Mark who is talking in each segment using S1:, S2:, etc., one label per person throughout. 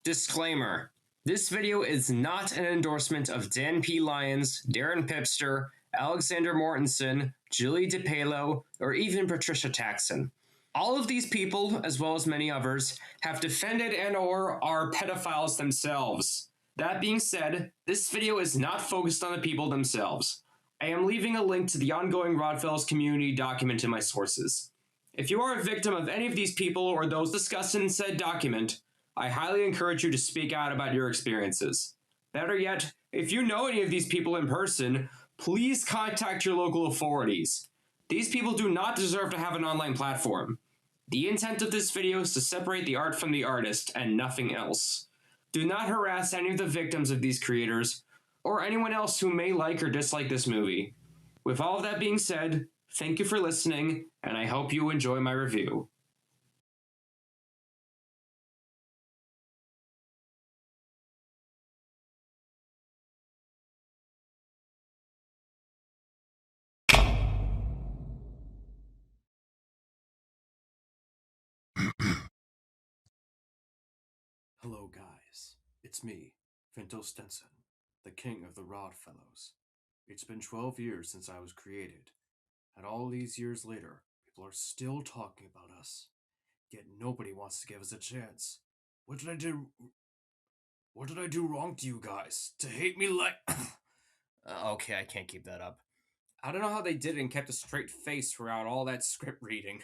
S1: Disclaimer. This video is not an endorsement of Dan P. Lyons, Darren Pipster, Alexander Mortensen, Julie DePalo, or even Patricia Taxon. All of these people, as well as many others, have defended and/or are pedophiles themselves. That being said, this video is not focused on the people themselves. I am leaving a link to the ongoing Rodfellows community document in my sources. If you are a victim of any of these people or those discussed in said document, I highly encourage you to speak out about your experiences. Better yet, if you know any of these people in person, please contact your local authorities. These people do not deserve to have an online platform. The intent of this video is to separate the art from the artist and nothing else. Do not harass any of the victims of these creators, or anyone else who may like or dislike this movie. With all of that being said, thank you for listening, and I hope you enjoy my review.
S2: Hello guys, it's me, Finto Stenson, the king of the Rodfellows. It's been 12 years since I was created, and all these years later, people are still talking about us. Yet nobody wants to give us a chance. What did I do? What did I do wrong to you guys to hate me like? Okay, I can't keep that up. I don't know how they did it and kept a straight face throughout all that script reading.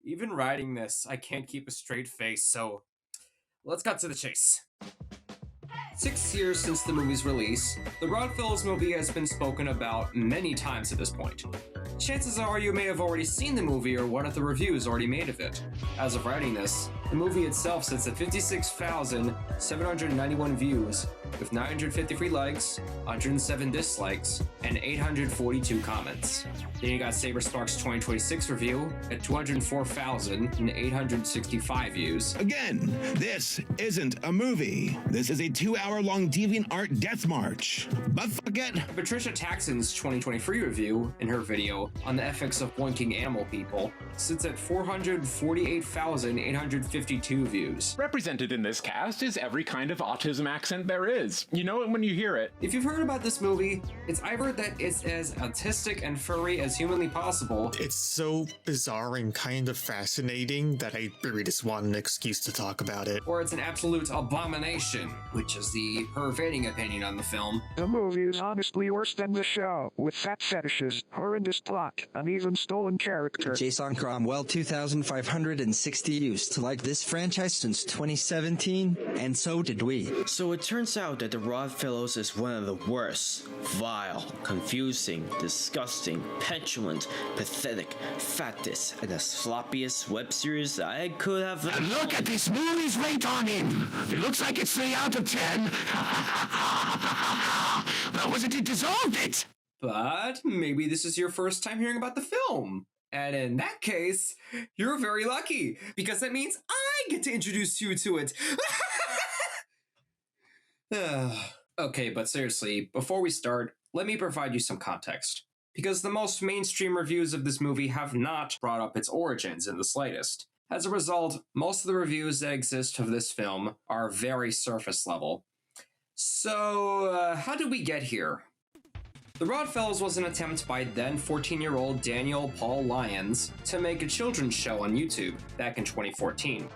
S2: Even writing this, I can't keep a straight face, so let's cut to the chase. 6 years since the movie's release, the Rodfellows movie has been spoken about many times at this point. Chances are you may have already seen the movie or one of the reviews already made of it. As of writing this, the movie itself sits at 56,791 views, with 953 likes, 107 dislikes, and 842 comments. Then you got Saberspark's 2026 review at 204,865 views.
S3: Again, this isn't a movie. This is a 2-hour-long DeviantArt death march. But forget
S1: Patricia Taxon's 2023 review in her video on the ethics of boinking animal people sits at 448,852 views.
S4: Represented in this cast is every kind of autism accent there is. You know it when you hear it.
S1: If you've heard about this movie, it's either that it's as autistic and furry as humanly possible.
S5: It's so bizarre and kind of fascinating that I really just want an excuse to talk about it.
S1: Or it's an absolute abomination, which is the pervading opinion on the film.
S6: The movie is honestly worse than the show, with fat fetishes, horrendous plot, and even stolen character.
S7: Jason Cromwell, 2,560 used to like this franchise since 2017, and so did we.
S8: So it turns out that the Rodfellows is one of the worst, vile, confusing, disgusting, petulant, pathetic, fattest, and the sloppiest web series I could have.
S3: And look at this movie's rate on him. It looks like it's 3 out of 10. That was it deserved it.
S1: But maybe this is your first time hearing about the film. And in that case, you're very lucky, because that means I get to introduce you to it. Okay, but seriously, before we start, let me provide you some context. Because the most mainstream reviews of this movie have not brought up its origins in the slightest. As a result, most of the reviews that exist of this film are very surface level. So, how did we get here? The Rodfellows was an attempt by then 14-year-old Daniel Paul Lyons to make a children's show on YouTube back in 2014.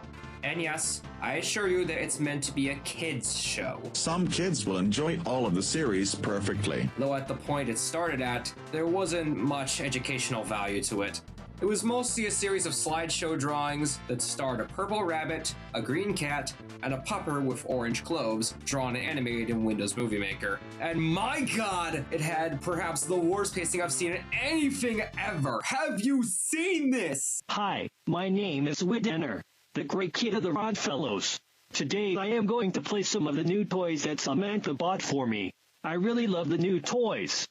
S1: And yes, I assure you that it's meant to be a kids show.
S9: Some kids will enjoy all of the series perfectly.
S1: Though at the point it started at, there wasn't much educational value to it. It was mostly a series of slideshow drawings that starred a purple rabbit, a green cat, and a pupper with orange clothes, drawn and animated in Windows Movie Maker. And my god, it had perhaps the worst pacing I've seen in anything ever. Have you seen this?
S10: Hi, my name is Widdenner, the great kid of the Rodfellows. Today I am going to play some of the new toys that Samantha bought for me. I really love the new toys.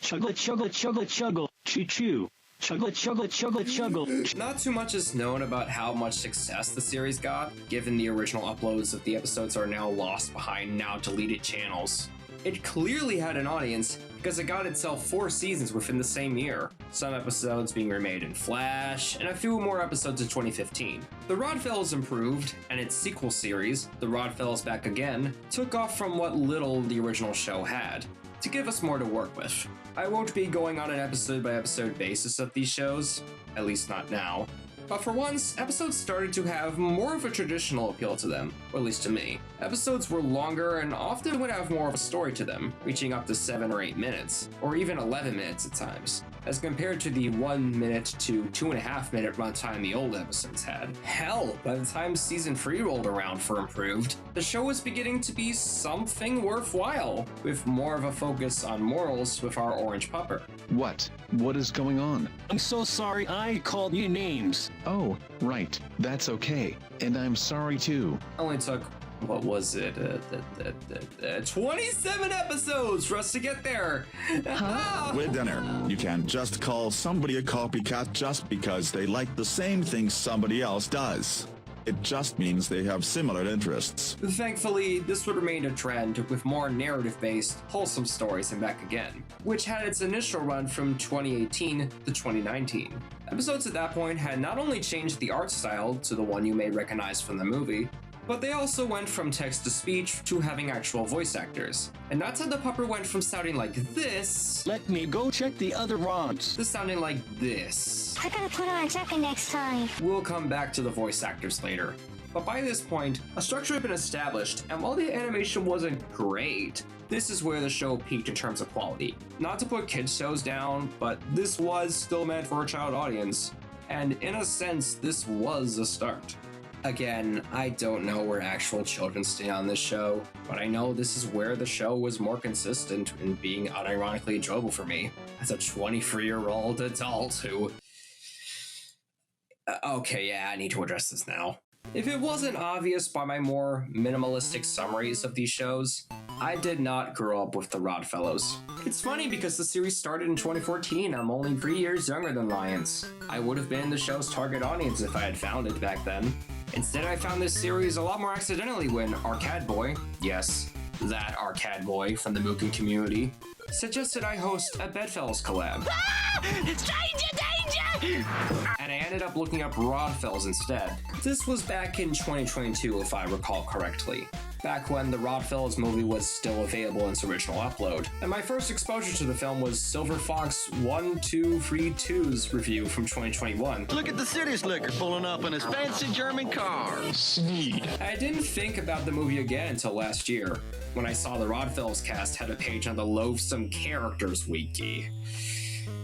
S10: Chuggle, chuggle, chuggle, chuggle, choo-choo. Chuggle, chuggle, chuggle, chuggle.
S1: Not too much is known about how much success the series got, given the original uploads of the episodes are now lost behind now deleted channels. It clearly had an audience because it got itself 4 seasons within the same year, some episodes being remade in Flash, and a few more episodes in 2015. The Rodfellows improved, and its sequel series, The Rodfellows Back Again, took off from what little the original show had, to give us more to work with. I won't be going on an episode-by-episode basis of these shows, at least not now. But for once, episodes started to have more of a traditional appeal to them, or at least to me. Episodes were longer and often would have more of a story to them, reaching up to 7 or 8 minutes, or even 11 minutes at times, as compared to the 1 minute to 2.5 minute runtime the old episodes had. Hell, by the time season 3 rolled around for Improved, the show was beginning to be something worthwhile, with more of a focus on morals with our orange pupper.
S11: What? What is going on?
S10: I'm so sorry I called you names.
S11: Oh, right. That's okay. And I'm sorry too.
S1: Only took, what was it, 27 episodes for us to get there.
S9: With dinner, you can't just call somebody a copycat just because they like the same thing somebody else does. It just means they have similar interests.
S1: Thankfully, this would remain a trend with more narrative-based, wholesome stories than Back Again, which had its initial run from 2018 to 2019. Episodes at that point had not only changed the art style to the one you may recognize from the movie, but they also went from text-to-speech to having actual voice actors. And that's how the pupper went from sounding like this...
S10: Let me go check the other rods.
S1: ...to sounding like this.
S12: I gotta put on a jacket next time.
S1: We'll come back to the voice actors later. But by this point, a structure had been established, and while the animation wasn't great, this is where the show peaked in terms of quality. Not to put kids' shows down, but this was still meant for a child audience. And in a sense, this was a start. Again, I don't know where actual children stand on this show, but I know this is where the show was more consistent in being unironically enjoyable for me, as a 23-year-old adult who... Okay, yeah, I need to address this now. If it wasn't obvious by my more minimalistic summaries of these shows, I did not grow up with the Rodfellows. It's funny because the series started in 2014. I'm only 3 years younger than Lions. I would have been the show's target audience if I had found it back then. Instead, I found this series a lot more accidentally when Arcade Boy, yes, that Arcade Boy from the Mookin community, suggested I host a Bedfellows collab.
S12: Ah! Danger, danger!
S1: And I ended up looking up Rodfellows instead. This was back in 2022, if I recall correctly. Back when the Rodfellows movie was still available in its original upload. And my first exposure to the film was Silver Fox 1232's review from 2021.
S13: Look at the city slicker pulling up in his fancy German car.
S11: Sneed.
S1: I didn't think about the movie again until last year, when I saw the Rodfellows cast had a page on the Loathsome Characters Wiki.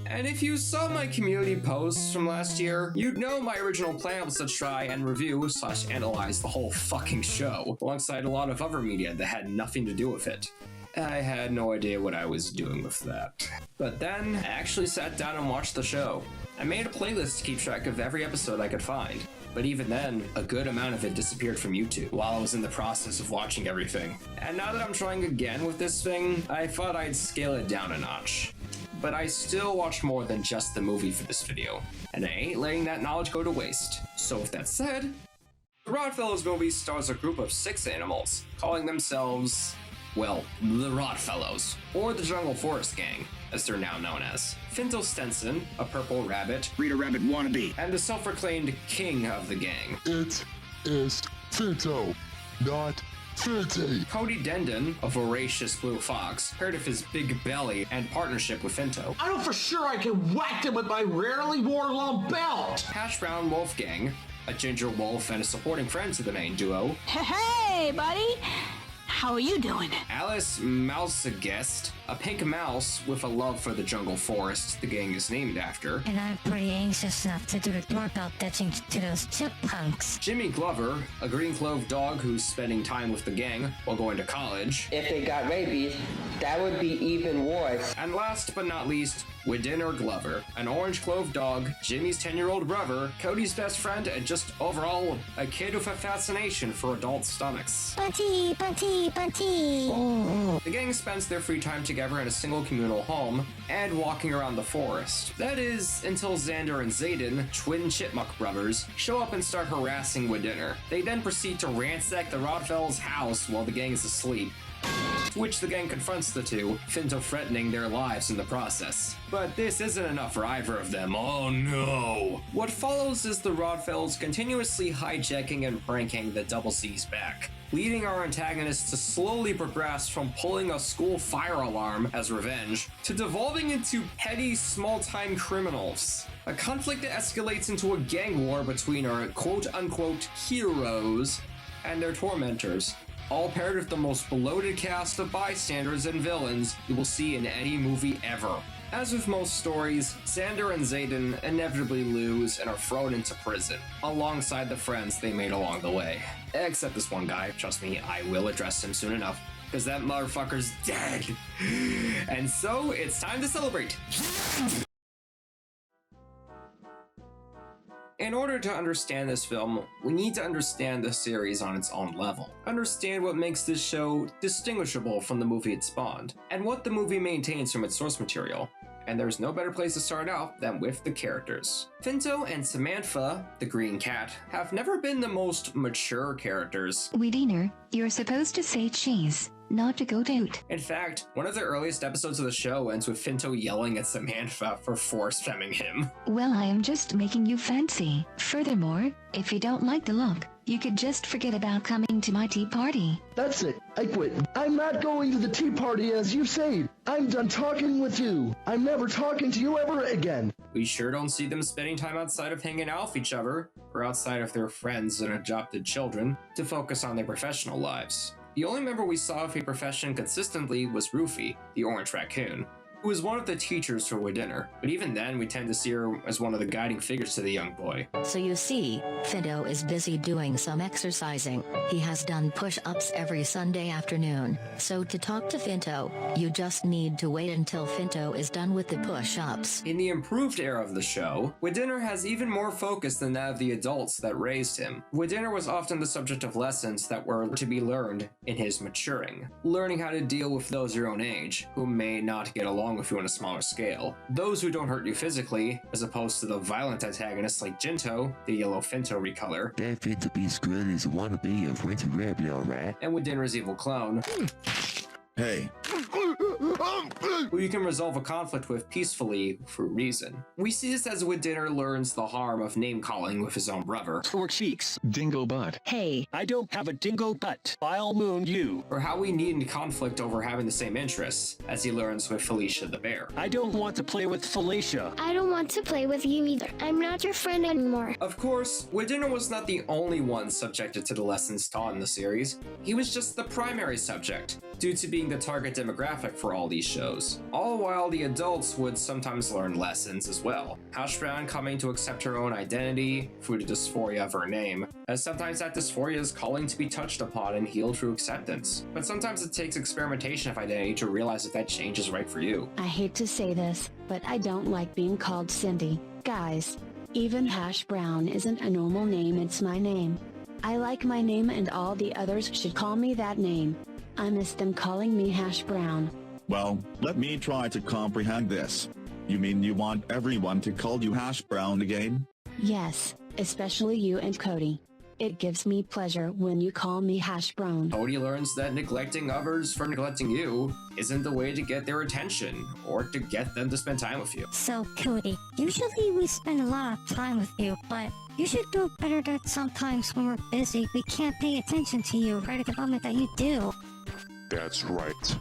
S1: And if you saw my community posts from last year, you'd know my original plan was to try and review/analyze the whole fucking show, alongside a lot of other media that had nothing to do with it. I had no idea what I was doing with that. But then, I actually sat down and watched the show. I made a playlist to keep track of every episode I could find. But even then, a good amount of it disappeared from YouTube while I was in the process of watching everything. And now that I'm trying again with this thing, I thought I'd scale it down a notch. But I still watch more than just the movie for this video, and I ain't letting that knowledge go to waste. So with that said, the Rodfellows movie stars a group of 6 animals, calling themselves, well, the Rodfellows, or the Jungle Forest Gang, as they're now known as. Finto Stenson, a purple rabbit,
S3: Rita Rabbit wannabe,
S1: and the self-proclaimed king of the gang.
S14: It is Finto, not Finty.
S1: Cody Dendon, a voracious blue fox, heard of his big belly and partnership with Finto.
S15: I know for sure I can whack him with my rarely worn long belt.
S1: Hash Brown Wolfgang, a ginger wolf and a supporting friend to the main duo.
S12: Hey, buddy. How are you doing?
S1: Alice Mouseguest, a pink mouse with a love for the jungle forest the gang is named after.
S12: And I'm pretty anxious enough to do the doorbell ditching to those chipmunks.
S1: Jimmy Glover, a green clove dog who's spending time with the gang while going to college.
S16: If they got rabies, that would be even worse.
S1: And last but not least, Widinner Glover, an orange clove dog, Jimmy's 10-year-old brother, Cody's best friend, and just overall a kid with a fascination for adult stomachs.
S12: Bunty, bunty, bunty.
S1: The gang spends their free time together in a single communal home and walking around the forest. That is, until Xander and Zayden, twin chipmunk brothers, show up and start harassing Widinner. They then proceed to ransack the Rodfellows' house while the gang is asleep. to which the gang confronts the two, Finto threatening their lives in the process. But this isn't enough for either of them, oh no! What follows is the Rodfellows continuously hijacking and pranking the Double C's back, leading our antagonists to slowly progress from pulling a school fire alarm as revenge to devolving into petty, small-time criminals. A conflict that escalates into a gang war between our quote-unquote heroes and their tormentors, all paired with the most bloated cast of bystanders and villains you will see in any movie ever. As with most stories, Xander and Xaden inevitably lose and are thrown into prison, alongside the friends they made along the way. Except this one guy, trust me, I will address him soon enough, because that motherfucker's dead. And so, it's time to celebrate! In order to understand this film, we need to understand the series on its own level. Understand what makes this show distinguishable from the movie it spawned, and what the movie maintains from its source material. And there's no better place to start out than with the characters. Finto and Samantha, the green cat, have never been the most mature characters.
S17: Widiner, you're supposed to say cheese, not to go out.
S1: In fact, one of the earliest episodes of the show ends with Finto yelling at Samantha for force-femming him.
S17: Well, I am just making you fancy. Furthermore, if you don't like the look, you could just forget about coming to my tea party.
S15: That's it. I quit. I'm not going to the tea party as you say. I'm done talking with you. I'm never talking to you ever again.
S1: We sure don't see them spending time outside of hanging out with each other, or outside of their friends and adopted children, to focus on their professional lives. The only member we saw of a profession consistently was Rufy, the orange raccoon, who was one of the teachers for Widiner, but even then we tend to see her as one of the guiding figures to the young boy.
S12: So you see, Finto is busy doing some exercising. He has done push-ups every Sunday afternoon. So to talk to Finto, you just need to wait until Finto is done with the push-ups.
S1: In the improved era of the show, Widiner has even more focus than that of the adults that raised him. Widiner was often the subject of lessons that were to be learned in his maturing. Learning how to deal with those your own age, who may not get along with you on a smaller scale. Those who don't hurt you physically, as opposed to the violent antagonists like Jinto, the yellow Finto recolor.
S18: That Finto be as good as a wannabe of Winter Rabbit, alright?
S1: And Widiner's evil clone.
S9: Hey.
S1: Who you can resolve a conflict with peacefully through reason. We see this as Widiner learns the harm of name-calling with his own brother.
S11: Or cheeks. Dingo butt.
S10: Hey, I don't have a dingo butt. I'll moon you.
S1: Or how we need in conflict over having the same interests, as he learns with Felicia the bear.
S10: I don't want to play with Felicia.
S19: I don't want to play with you either. I'm not your friend anymore.
S1: Of course, Widiner was not the only one subjected to the lessons taught in the series. He was just the primary subject, due to being the target demographic for all these shows. All while the adults would sometimes learn lessons as well. Hash Brown coming to accept her own identity through the dysphoria of her name, as sometimes that dysphoria is calling to be touched upon and healed through acceptance. But sometimes it takes experimentation of identity to realize if that change is right for you.
S20: I hate to say this, but I don't like being called Cindy. Guys, even Hash Brown isn't a normal name, it's my name. I like my name and all the others should call me that name. I miss them calling me Hash Brown.
S9: Well, let me try to comprehend this. You mean you want everyone to call you Hash Brown again?
S20: Yes, especially you and Cody. It gives me pleasure when you call me Hash Brown.
S1: Cody learns that neglecting others for neglecting you isn't the way to get their attention, or to get them to spend time with you.
S12: So, Cody, usually we spend a lot of time with you, but you should do better that sometimes when we're busy, we can't pay attention to you right at the moment that you do.
S14: That's right.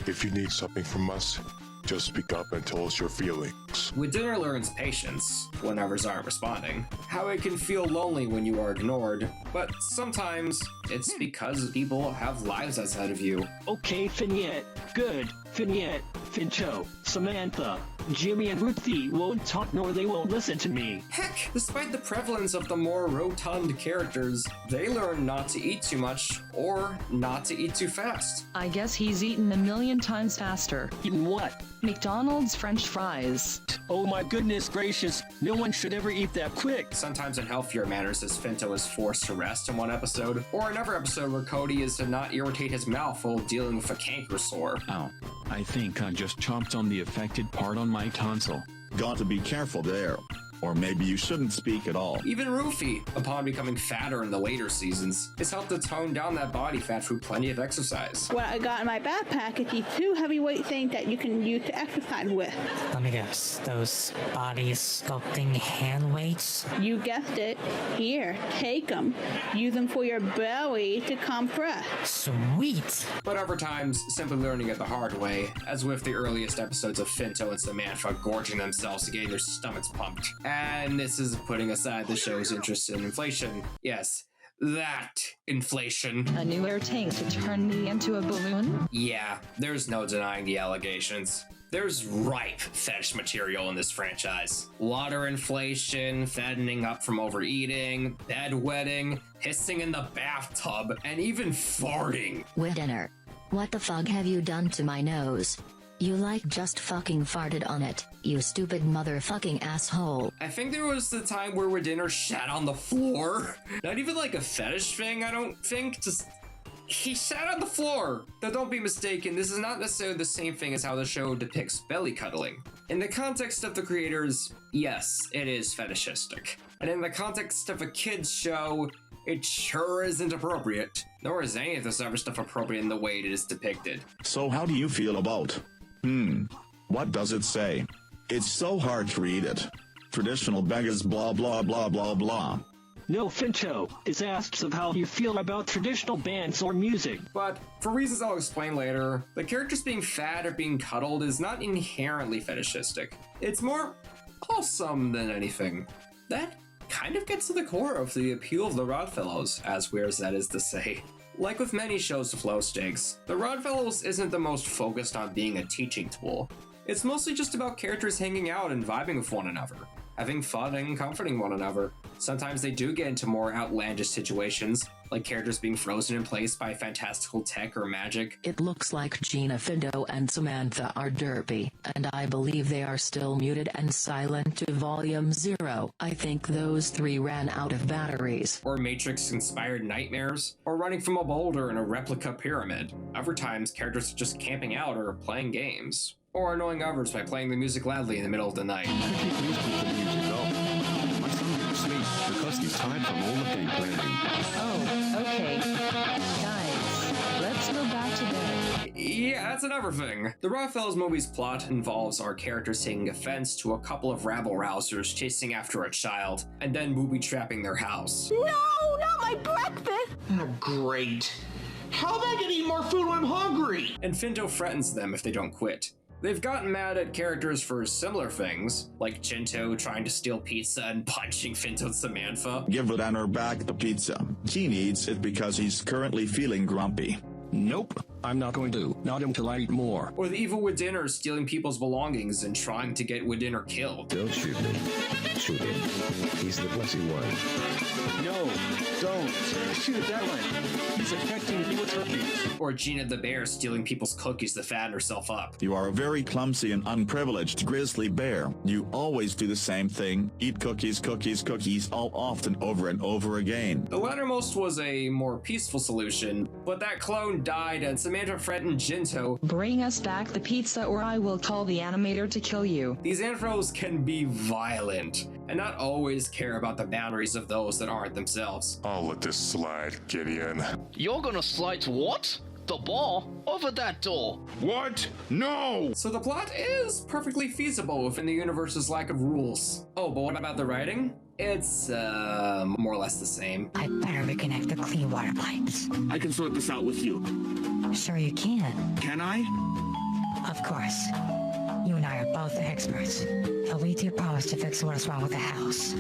S14: If you need something from us, just speak up and tell us your feelings.
S1: Widiner learns patience when others aren't responding. How it can feel lonely when you are ignored, but sometimes it's because people have lives outside of you.
S10: Okay, Finette. Good. Finette, Finto, Samantha, Jimmy and Ruthie won't talk nor they won't listen to me.
S1: Heck, despite the prevalence of the more rotund characters, they learn not to eat too much or not to eat too fast.
S21: I guess he's eaten a million times faster.
S10: Eaten what?
S21: McDonald's French fries.
S10: Oh my goodness gracious, no one should ever eat that quick.
S1: Sometimes in healthier manners as Finto is forced to rest in one episode, or another episode where Cody is to not irritate his mouth while dealing with a canker sore.
S4: Ow, I think I just chomped on the affected part on my tonsil.
S9: Got to be careful there. Or maybe you shouldn't speak at all.
S1: Even Rufy, upon becoming fatter in the later seasons, has helped to tone down that body fat through plenty of exercise.
S2: What I got in my backpack is these 2 heavyweight things that you can use to exercise with.
S22: Let me guess, those body sculpting hand weights?
S2: You guessed it. Here, take them. Use them for your belly to compress.
S22: Sweet!
S1: But over time, simply learning it the hard way, as with the earliest episodes of Finto and Samantha gorging themselves to getting their stomachs pumped. And this is putting aside the show's interest in inflation. Yes, that inflation.
S21: A new air tank to turn me into a balloon?
S1: Yeah, there's no denying the allegations. There's ripe fetish material in this franchise. Water inflation, fattening up from overeating, bedwetting, hissing in the bathtub, and even farting.
S12: Widinner, what the fuck have you done to my nose? You like just fucking farted on it, you stupid motherfucking asshole.
S1: I think there was the time where Widinner shat on the floor. Not even like a fetish thing, I don't think, just... He sat on the floor! Though don't be mistaken, this is not necessarily the same thing as how the show depicts belly cuddling. In the context of the creators, yes, it is fetishistic. And in the context of a kid's show, it sure isn't appropriate. Nor is any of this other stuff appropriate in the way it is depicted.
S9: So how do you feel about? What does it say? It's so hard to read it. Traditional beggars blah blah blah blah blah.
S10: No, Finto is asked of how you feel about traditional bands or music.
S1: But, for reasons I'll explain later, the characters being fat or being cuddled is not inherently fetishistic. It's more wholesome than anything. That kind of gets to the core of the appeal of the Rodfellows, as weird as that is to say. Like with many shows with low stakes, the Rodfellows isn't the most focused on being a teaching tool. It's mostly just about characters hanging out and vibing with one another, having fun and comforting one another. Sometimes they do get into more outlandish situations, like characters being frozen in place by fantastical tech or magic.
S23: It looks like Gina, Finto, and Samantha are derpy, and I believe they are still muted and silent to volume 0. I think those 3 ran out of batteries.
S1: Or Matrix-inspired nightmares, or running from a boulder in a replica pyramid. Other times, characters are just camping out or playing games. Or annoying others by playing the music loudly in the middle of the night.
S11: My son went to sleep because he's tired from all the game planning.
S21: Oh, okay. Guys, let's go back to bed.
S1: Yeah, that's another thing. The Rodfellows movie's plot involves our characters taking offense to a couple of rabble-rousers chasing after a child, and then booby-trapping their house.
S2: No, not my breakfast!
S24: Oh, great. How am I gonna eat more food when I'm hungry?
S1: And Finto threatens them if they don't quit. They've gotten mad at characters for similar things, like Jinto trying to steal pizza and punching Finto and Samantha.
S9: Give Widinner back the pizza. He needs it because he's currently feeling grumpy.
S11: Nope, I'm not going to. Not until I eat more.
S1: Or the evil Widinner stealing people's belongings and trying to get Widinner killed.
S18: Don't shoot me. Shoot him. He's the blessed one.
S4: No, don't. Shoot it that way. He's affecting you with herpes.
S1: Or Gina the bear stealing people's cookies to fatten herself up.
S9: You are a very clumsy and unprivileged grizzly bear. You always do the same thing. Eat cookies, cookies, cookies, all often over and over again.
S1: The lettermost was a more peaceful solution, but that clone died and Samantha threatened Jinto.
S21: Bring us back the pizza or I will call the animator to kill you.
S1: These anthros can be violent, and not always care about the boundaries of those that aren't themselves.
S14: I'll let this slide, Gideon.
S13: You're gonna slide to what? The ball? Over that door.
S14: What? No!
S1: So the plot is perfectly feasible within the universe's lack of rules. Oh, but what about the writing? It's, more or less the same.
S22: I better reconnect the clean water pipes.
S24: I can sort this out with you.
S22: Sure you can.
S24: Can I?
S22: Of course. You and I are both experts. I'll lead your powers to fix what's wrong with the house.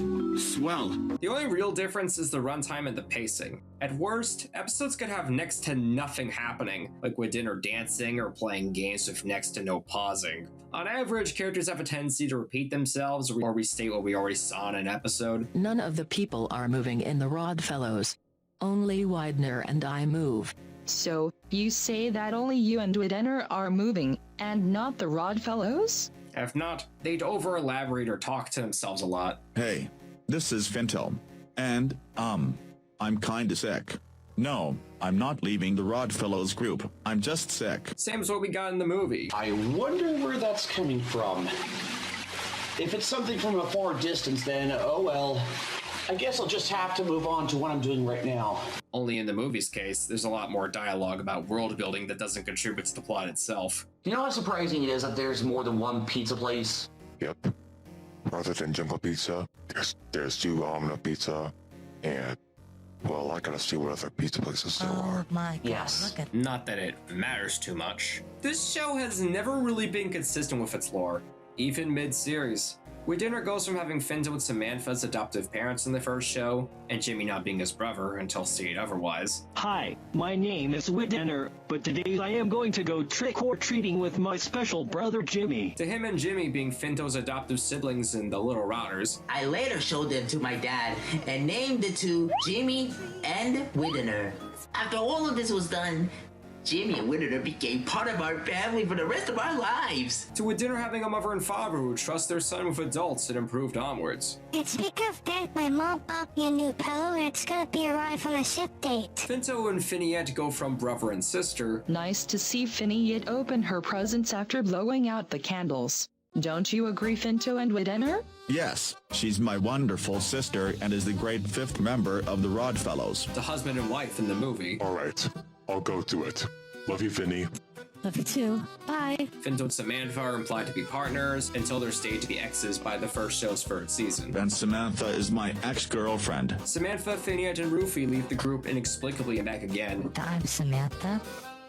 S24: Swell.
S1: The only real difference is the runtime and the pacing. At worst, episodes could have next to nothing happening, like Widinner dancing or playing games with next to no pausing. On average, characters have a tendency to repeat themselves or restate what we already saw in an episode.
S23: None of the people are moving in the Rodfellows. Only Widinner and I move.
S21: So, you say that only you and Widinner are moving, and not the Rodfellows?
S1: If not, they'd over-elaborate or talk to themselves a lot.
S9: Hey, this is Finto. And, I'm kinda sick. No, I'm not leaving the Rodfellows group. I'm just sick.
S1: Same as what we got in the movie.
S24: I wonder where that's coming from. If it's something from a far distance, then, oh well. I guess I'll just have to move on to what I'm doing right now.
S1: Only in the movie's case, there's a lot more dialogue about world building that doesn't contribute to the plot itself.
S24: You know how surprising it is that there's more than one pizza place?
S14: Yep. Rather than Jungle Pizza, there's 2 Omna Pizza, and, well, I gotta see what other pizza places there are.
S22: My God,
S24: yes.
S22: look at
S1: Not that it matters too much. This show has never really been consistent with its lore, even mid-series. With Dinner goes from having Finto and Samantha's adoptive parents in the first show, and Jimmy not being his brother until stated otherwise.
S10: Hi, my name is Dinner, but today I am going to go trick-or-treating with my special brother Jimmy.
S1: To him and Jimmy being Finto's adoptive siblings in the Little Routers.
S5: I later showed them to my dad and named the 2 Jimmy and Dinner. After all of this was done, Jimmy and Dinner became part of our family for the rest of our lives.
S1: To Dinner having a mother and father who trust their son with adults and improved onwards.
S19: It's because Dad, my mom bought me a new pillow and it's gonna be arrived on a ship date.
S1: Finto and Finiette go from brother and sister.
S21: Nice to see Finiette open her presents after blowing out the candles. Don't you agree, Finto and Dinner?
S9: Yes, she's my wonderful sister and is the great 5th member of the Rodfellows.
S1: The husband and wife in the movie.
S14: Alright, I'll go through it. Love you, Vinny.
S22: Love you too.
S19: Bye.
S1: Finto and Samantha are implied to be partners until they're stated to be exes by the first show's 3rd season.
S9: And Samantha is my ex-girlfriend.
S1: Samantha, Finiette, and Rufy leave the group inexplicably and back again.
S22: I'm Samantha.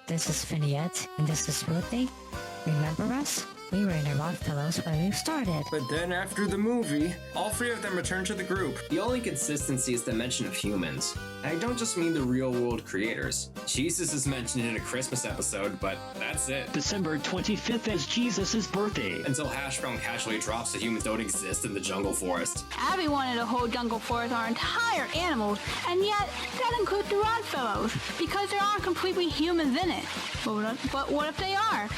S22: This is Finiette, and this is Ruthie. Remember us? We were in the Rodfellows when we started.
S1: But then after the movie, all 3 of them return to the group. The only consistency is the mention of humans. I don't just mean the real-world creators. Jesus is mentioned in a Christmas episode, but that's it.
S10: December 25th is Jesus' birthday.
S1: Until Hash Brown casually drops that humans don't exist in the jungle forest.
S2: Abby wanted a whole jungle forest, our entire animals, and yet that includes the Rodfellows, because there aren't completely humans in it. But what if they are?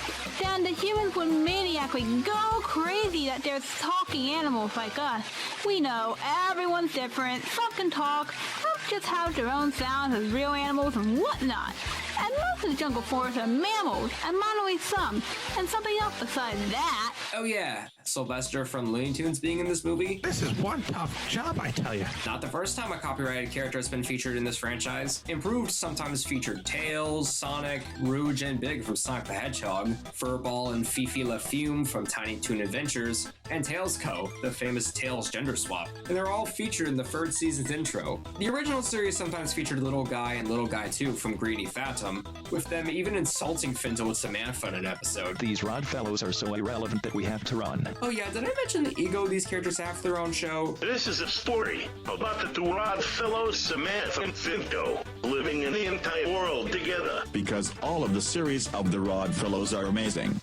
S2: Then the humans would maniacally go crazy that there's talking animals like us. We know everyone's different, some can talk, some just have their own sounds as real animals and whatnot. And most of the jungle forests are mammals, and not only some, and something else besides that.
S1: Oh yeah, Sylvester from Looney Tunes being in this movie.
S24: This is one tough job, I tell you.
S1: Not the first time a copyrighted character has been featured in this franchise. Improved sometimes featured Tails, Sonic, Rouge, and Big from Sonic the Hedgehog, Furball and Fifi La Fume from Tiny Toon Adventures, and Tails Co., the famous Tails gender swap. And they're all featured in the 3rd season's intro. The original series sometimes featured Little Guy and Little Guy 2 from Greedy Phantom, with them even insulting Finto and Samantha in an episode.
S11: These Rodfellows are so irrelevant that we have to run.
S1: Oh yeah, did I mention the ego these characters have for their own show?
S6: This is a story about the 2 Rodfellows, Samantha and Finto, living in the entire world together.
S9: Because all of the series of the Rodfellows are amazing.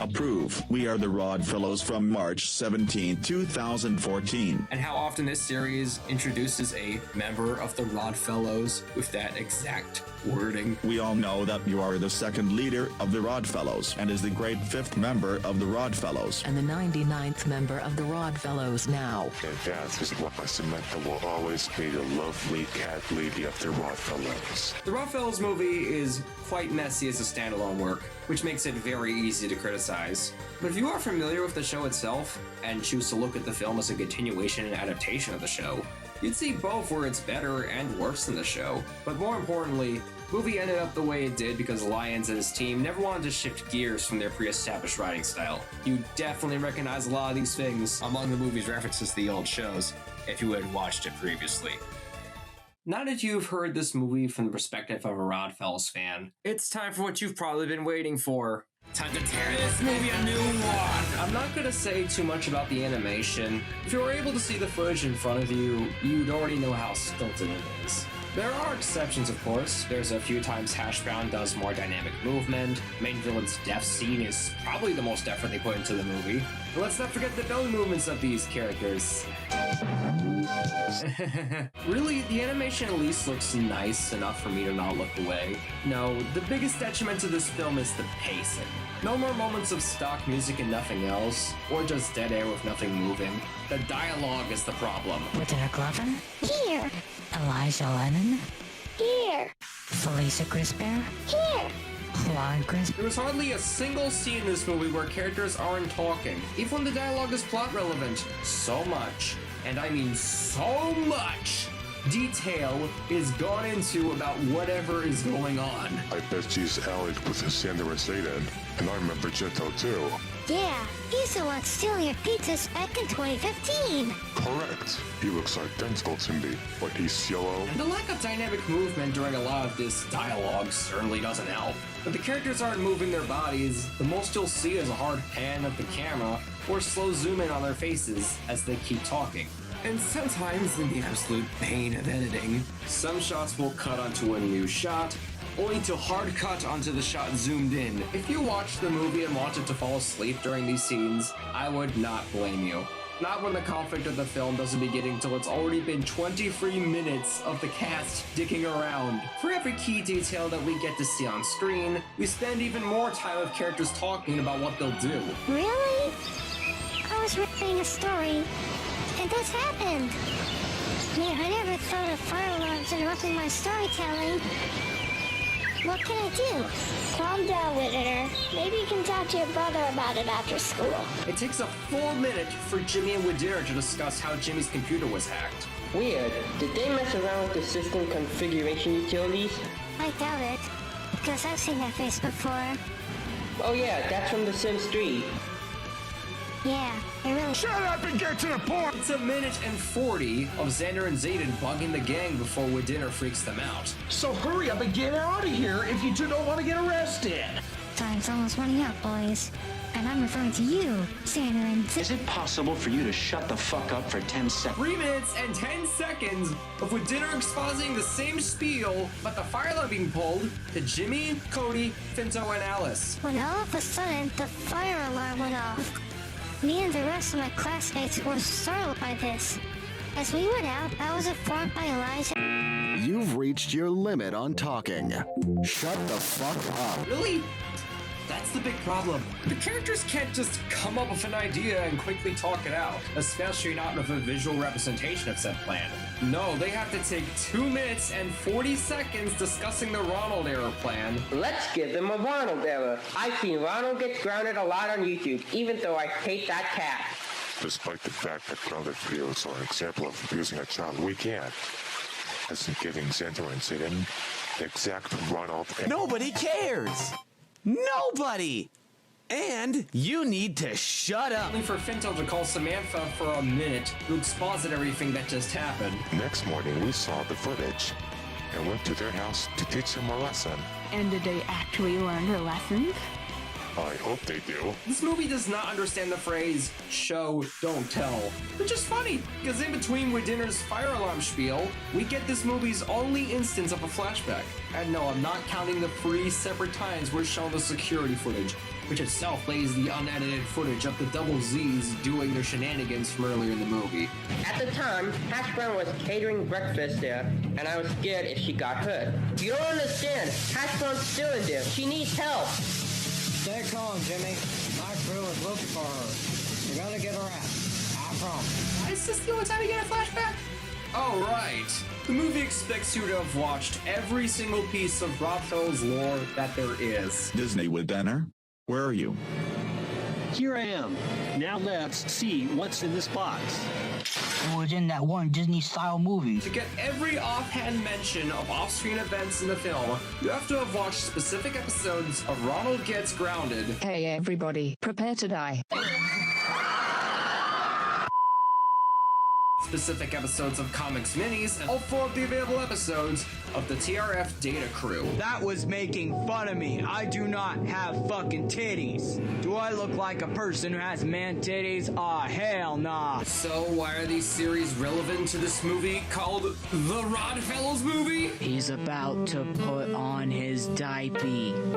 S9: Approve. We are the Rodfellows from March 17, 2014.
S1: And how often this series introduces a member of the Rodfellows with that exact wording.
S9: We all know that you are the 2nd leader of the Rodfellows and is the great 5th member of the Rodfellows.
S23: And the 99th member of the Rodfellows now.
S14: And that is why Samantha will always be the lovely cat lady of the Rodfellows.
S1: The Rodfellows movie is quite messy as a standalone work, which makes it very easy to criticize. But if you are familiar with the show itself, and choose to look at the film as a continuation and adaptation of the show, you'd see both where it's better and worse than the show. But more importantly, the movie ended up the way it did because Lyons and his team never wanted to shift gears from their pre-established writing style. You definitely recognize a lot of these things among the movie's references to the old shows, if you had watched it previously. Now that you've heard this movie from the perspective of a Rodfellows fan, it's time for what you've probably been waiting for. Time to tear this movie a new one! I'm not gonna say too much about the animation. If you were able to see the footage in front of you, you'd already know how stilted it is. There are exceptions, of course. There's a few times Hash Brown does more dynamic movement. Main villain's death scene is probably the most effort they put into the movie. But let's not forget the belly movements of these characters. Really, the animation at least looks nice enough for me to not look away. No, the biggest detriment to this film is the pacing. No more moments of stock music and nothing else, or just dead air with nothing moving. The dialogue is the problem.
S22: Lieutenant Glover?
S19: Here.
S22: Elijah Lennon?
S19: Here.
S22: Felicia Crisper?
S19: Here.
S22: Hold on, Chris.
S1: There was hardly a single scene in this movie where characters aren't talking, even when the dialogue is plot relevant. So much, and I mean so much, detail is gone into about whatever is going on.
S14: I bet she's allied with Sander and Zayden, and I'm a Vegito too.
S19: Yeah, he's the one stealing your pizzas back in 2015.
S14: Correct. He looks identical to me, but he's yellow.
S1: And the lack of dynamic movement during a lot of this dialogue certainly doesn't help. If the characters aren't moving their bodies, the most you'll see is a hard pan of the camera or slow zoom in on their faces as they keep talking. And sometimes, in the absolute pain of editing, some shots will cut onto a new shot, only to hard cut onto the shot zoomed in. If you watched the movie and wanted to fall asleep during these scenes, I would not blame you. Not when the conflict of the film doesn't begin until it's already been 23 minutes of the cast dicking around. For every key detail that we get to see on screen, we spend even more time with characters talking about what they'll do.
S19: Really? I was reading a story, and this happened. Yeah, I never thought of fire alarms interrupting my storytelling. What can I do? Calm down, Whittaker. Maybe you can talk to your brother about it after school.
S1: It takes a full minute for Jimmy and Whittaker to discuss how Jimmy's computer was hacked.
S3: Weird. Did they mess around with the system configuration utilities?
S19: I doubt it, because I've seen that face before.
S3: Oh yeah, that's from The Sims 3.
S19: Yeah, I really...
S1: Shut up and get to the point! It's 1 minute and 40 of Xander and Zayden bugging the gang before Whittaker freaks them out.
S24: So hurry up and get out of here if you two don't want to get arrested.
S19: Time's almost running out, boys. And I'm referring to you, Xander and
S24: Is it possible for you to shut the fuck up for 10 seconds?
S1: 3 minutes and 10 seconds of Whittaker expositing the same spiel about the fire alarm being pulled to Jimmy, Cody, Finto, and Alice.
S19: When all of a sudden, the fire alarm went off. Me and the rest of my classmates were startled by this. As we went out, I was informed by Elijah.
S7: You've reached your limit on talking. Shut the fuck up.
S1: Really? That's the big problem. The characters can't just come up with an idea and quickly talk it out, especially not with a visual representation of said plan. No, they have to take 2 minutes and 40 seconds discussing the Ronald error plan.
S3: Let's give them a Ronald error. I've seen Ronald gets grounded a lot on YouTube, even though I hate that cat.
S14: Despite the fact that grounded videos are an example of abusing a child, we can't. As in giving Xander and Zayden the exact Ronald error.
S8: Nobody cares! Nobody! And you need to shut up.
S1: Only for Finto to call Samantha for a minute to exposit everything that just happened.
S14: Next morning, we saw the footage and went to their house to teach them a lesson.
S2: And did they actually learn their lessons?
S14: I hope they do.
S1: This movie does not understand the phrase, show, don't tell. Which is funny, because in between Whittaker's fire alarm spiel, we get this movie's only instance of a flashback. And no, I'm not counting the 3 separate times we're shown the security footage, which itself lays the unedited footage of the double Z's doing their shenanigans from earlier in the movie.
S3: At the time, Hash Brown was catering breakfast there, and I was scared if she got hurt. You don't understand. Hash Brown's still in there. She needs help.
S16: Stay calm, Jimmy. My crew is looking for her. You're gonna get her out. I promise.
S1: Is this the only time you get a flashback? Oh, right. The movie expects you to have watched every single piece of Rodfellows lore that there is.
S9: Disney with dinner? Where are you?
S10: Here I am. Now let's see what's in this box.
S16: It was in that one Disney-style movie.
S1: To get every offhand mention of off-screen events in the film, you have to have watched specific episodes of Ronald Gets Grounded.
S23: Hey everybody, prepare to die.
S1: Specific episodes of Comics Minis, and all 4 of the available episodes of the TRF Data Crew.
S8: That was making fun of me. I do not have fucking titties. Do I look like a person who has man titties? Aw, hell nah.
S1: So why are these series relevant to this movie called The Rodfellows Movie?
S25: He's about to put on his diaper,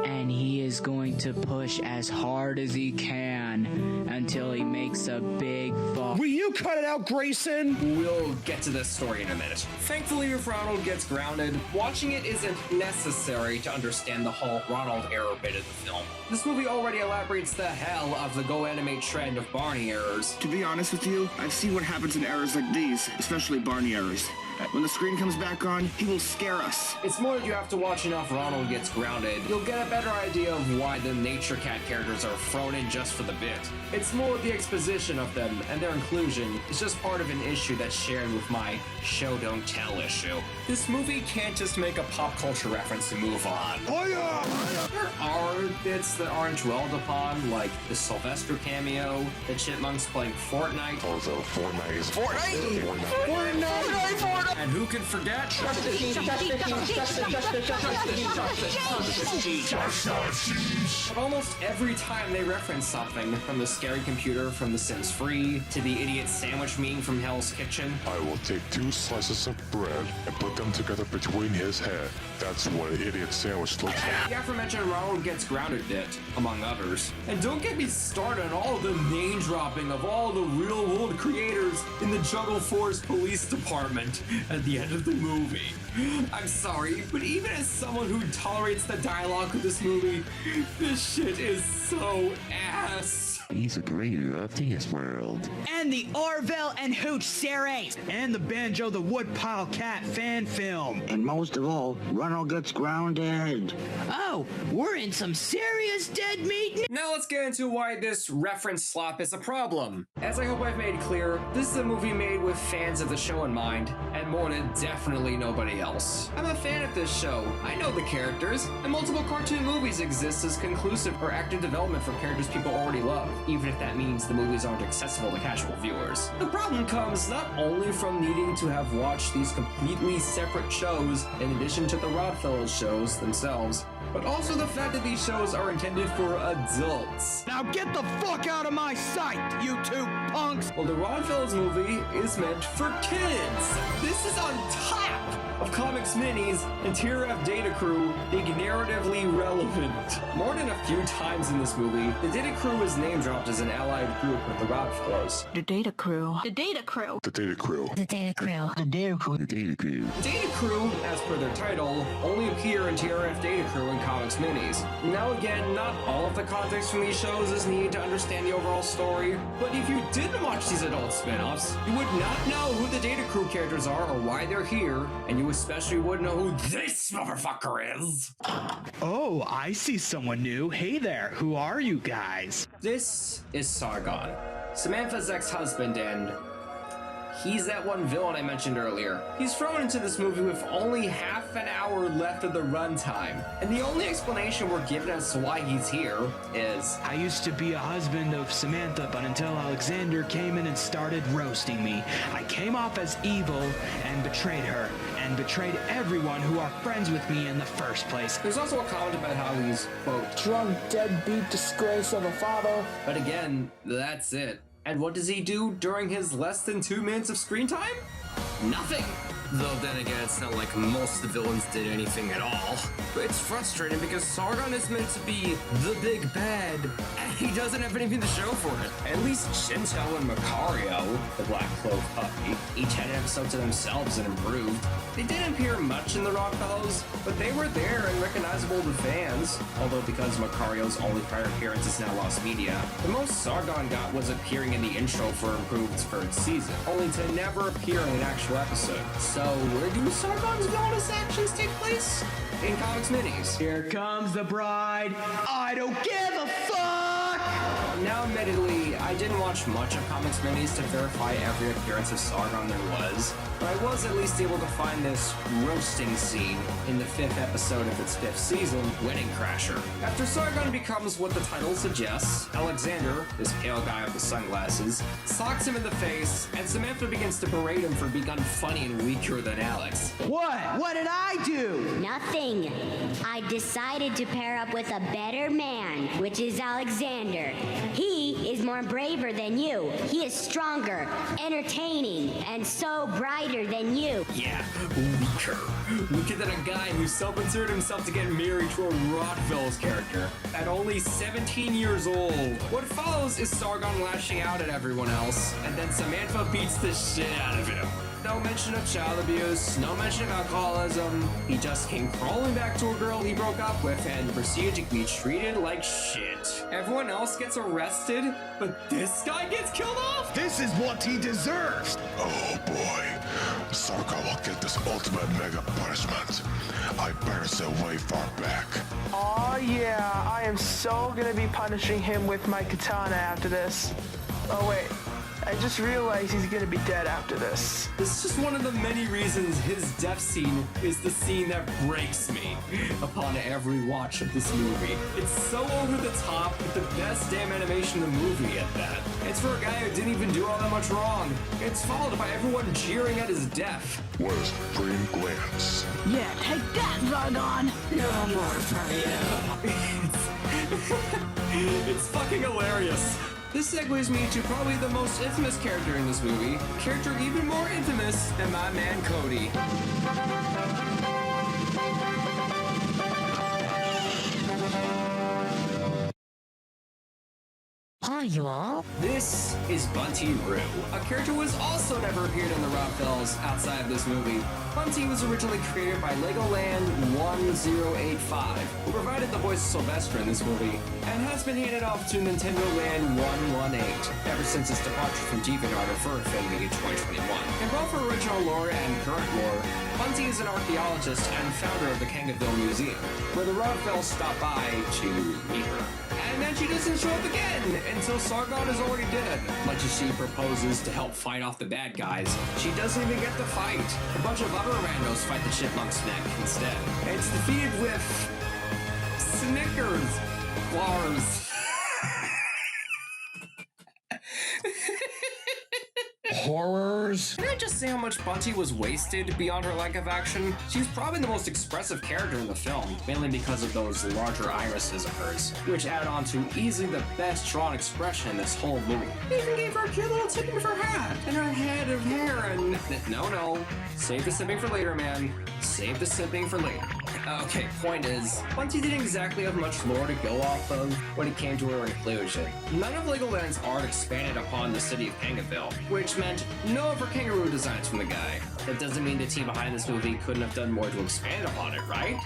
S25: and he is going to push as hard as he can until he makes a big fuck.
S24: Will you cut it out, Grayson?
S1: We'll get to this story in a minute. Thankfully, if Ronald gets grounded, watching it isn't necessary to understand the whole Ronald error bit of the film. This movie already elaborates the hell of the Go Animate trend of Barney errors.
S26: To be honest with you, I've seen what happens in errors like these, especially Barney errors.
S12: When the screen comes back on, he will scare us.
S1: It's more that you have to watch enough Ronald Gets Grounded. You'll get a better idea of why the Nature Cat characters are thrown in just for the bit. It's more the exposition of them, and their inclusion is just part of an issue that's shared with my show don't tell issue. This movie can't just make a pop culture reference and move on. Oh yeah! There are bits that aren't dwelled upon, like the Sylvester cameo, the Chipmunks playing Fortnite.
S14: Also, Fortnite is
S1: Fortnite! And who can forget? But almost every time they reference something, from the scary computer from The Sims 3 to the idiot sandwich meme from Hell's Kitchen.
S14: I will take 2 slices of bread and put them together between his head. That's what an idiot sandwich looks like.
S1: The aforementioned Ronald Gets Grounded bit, among others. And don't get me started on all the name dropping of all the real world creators in the Juggle Force Police Department at the end of the movie. I'm sorry, but even as someone who tolerates the dialogue of this movie, this shit is so ass.
S14: He's a creator of this world.
S8: And the Orville and Hooch series. And the Banjo the Woodpile Cat fan film.
S16: And most of all, Ronald Gets Grounded.
S5: Oh, we're in some serious dead meat.
S1: Now let's get into why this reference slop is a problem. As I hope I've made clear, this is a movie made with fans of the show in mind, and more than definitely nobody else. I'm a fan of this show. I know the characters, and multiple cartoon movies exist as conclusive or active development for characters people already love, even if that means the movies aren't accessible to casual viewers. The problem comes not only from needing to have watched these completely separate shows in addition to the Rodfellows shows themselves, but also the fact that these shows are intended for adults.
S8: Now get the fuck out of my sight, you two punks!
S1: Well, the Rodfellows movie is meant for kids. This is on top of comics minis and Tier F Data Crew being narratively relevant. More than a few times in this movie, the Data Crew is name dropped as an allied group with the Rodfellows.
S2: The Data Crew. The Data Crew.
S14: The Data Crew.
S22: The Data Crew.
S16: The Data Crew.
S14: The Data Crew.
S1: The Data Crew, as per their title, only appear in TRF Data Crew and comics minis. Now again, not all of the context from these shows is needed to understand the overall story, but if you didn't watch these adult spin-offs, you would not know who the Data Crew characters are or why they're here, and you especially wouldn't know who this motherfucker is.
S8: Oh, I see someone new. Hey there, who are you guys?
S1: This is Sargon, Samantha's ex-husband, and he's that one villain I mentioned earlier. He's thrown into this movie with only half an hour left of the runtime, and the only explanation we're given as to why he's here is,
S8: I used to be a husband of Samantha, but until Alexander came in and started roasting me, I came off as evil and betrayed her, and betrayed everyone who are friends with me in the first place.
S1: There's also a comment about how he's, quote,
S15: drunk, deadbeat disgrace of a father.
S1: But again, that's it. And what does he do during his less than 2 minutes of screen time? Nothing! Though then again, it's not like most of the villains did anything at all. But it's frustrating because Sargon is meant to be the big bad, and he doesn't have anything to show for it. At least Shinto and Macario, the Black Clove puppy, each had an episode to themselves and improved. They didn't appear much in the Rodfellows, but they were there and recognizable to fans. Although because Macario's only prior appearance is now lost media, the most Sargon got was appearing in the intro for Improved third season, only to never appear in an actual episode. So where do Sargon's villainous actions take place? In comics minis.
S8: Here comes the bride. I don't give a fuck!
S1: Now, admittedly, I didn't watch much of comics minis to verify every appearance of Sargon there was, but I was at least able to find this roasting scene in the 5th episode of its 5th season, Wedding Crasher. After Sargon becomes what the title suggests, Alexander, this pale guy with the sunglasses, socks him in the face, and Samantha begins to berate him for being unfunny and weaker than Alex.
S8: What? What did I do?
S17: Nothing. I decided to pair up with a better man, which is Alexander. He is more braver than you. He is stronger, entertaining, and so brighter than you.
S1: Yeah, weaker. Weaker than a guy who self-inserted himself to get married to a Rodfellows character at only 17 years old. What follows is Sargon lashing out at everyone else, and then Samantha beats the shit out of him. No mention of child abuse, no mention of alcoholism. He just came crawling back to a girl he broke up with and proceeded to be treated like shit. Everyone else gets arrested, but this guy gets killed off?
S8: This is what he deserves!
S14: Oh boy, Sarka will get this ultimate mega punishment. I better sit way far back.
S15: Aw, yeah, I am so gonna be punishing him with my katana after this. Oh wait, I just realized he's gonna be dead after this.
S1: This is just one of the many reasons his death scene is the scene that breaks me upon every watch of this movie. It's so over the top, with the best damn animation in the movie at that. It's for a guy who didn't even do all that much wrong. It's followed by everyone jeering at his death.
S14: What a supreme glance.
S2: Yeah, take that, Zargon!
S1: No more for you. It's fucking hilarious. This segues me to probably the most infamous character in this movie, a character even more infamous than my man Cody.
S22: Hi, you all.
S1: This is Bunty Roo, a character who has also never appeared in the Rodfellows outside of this movie. Bunty was originally created by Legoland 1085, who provided the voice of Sylvester in this movie, and has been handed off to Nintendo Land 118 ever since its departure from DeviantArt for Infinity in 2021. In both original lore and current lore, Bunty is an archaeologist and founder of the Kangaville Museum, where the Rodfellows stop by to meet her. And then she doesn't show up again until Sargon is already dead. Much as she proposes to help fight off the bad guys, she doesn't even get to fight. A bunch of other randos fight the chipmunk's neck instead. And it's defeated with Snickers bars.
S4: Horrors.
S1: Can I just say how much Bunty was wasted beyond her lack of action? She's probably the most expressive character in the film, mainly because of those larger irises of hers, which added on to easily the best drawn expression in this whole movie. They even gave her a cute little tip of her hat, and her head of hair, and... No. Save the sipping for later, man. Save the sipping for later. Okay, point is, Bunty didn't exactly have much lore to go off of when it came to her inclusion. None of Legoland's art expanded upon the city of Kangaville, which meant no of her kangaroo designs from the guy. That doesn't mean the team behind this movie couldn't have done more to expand upon it, right?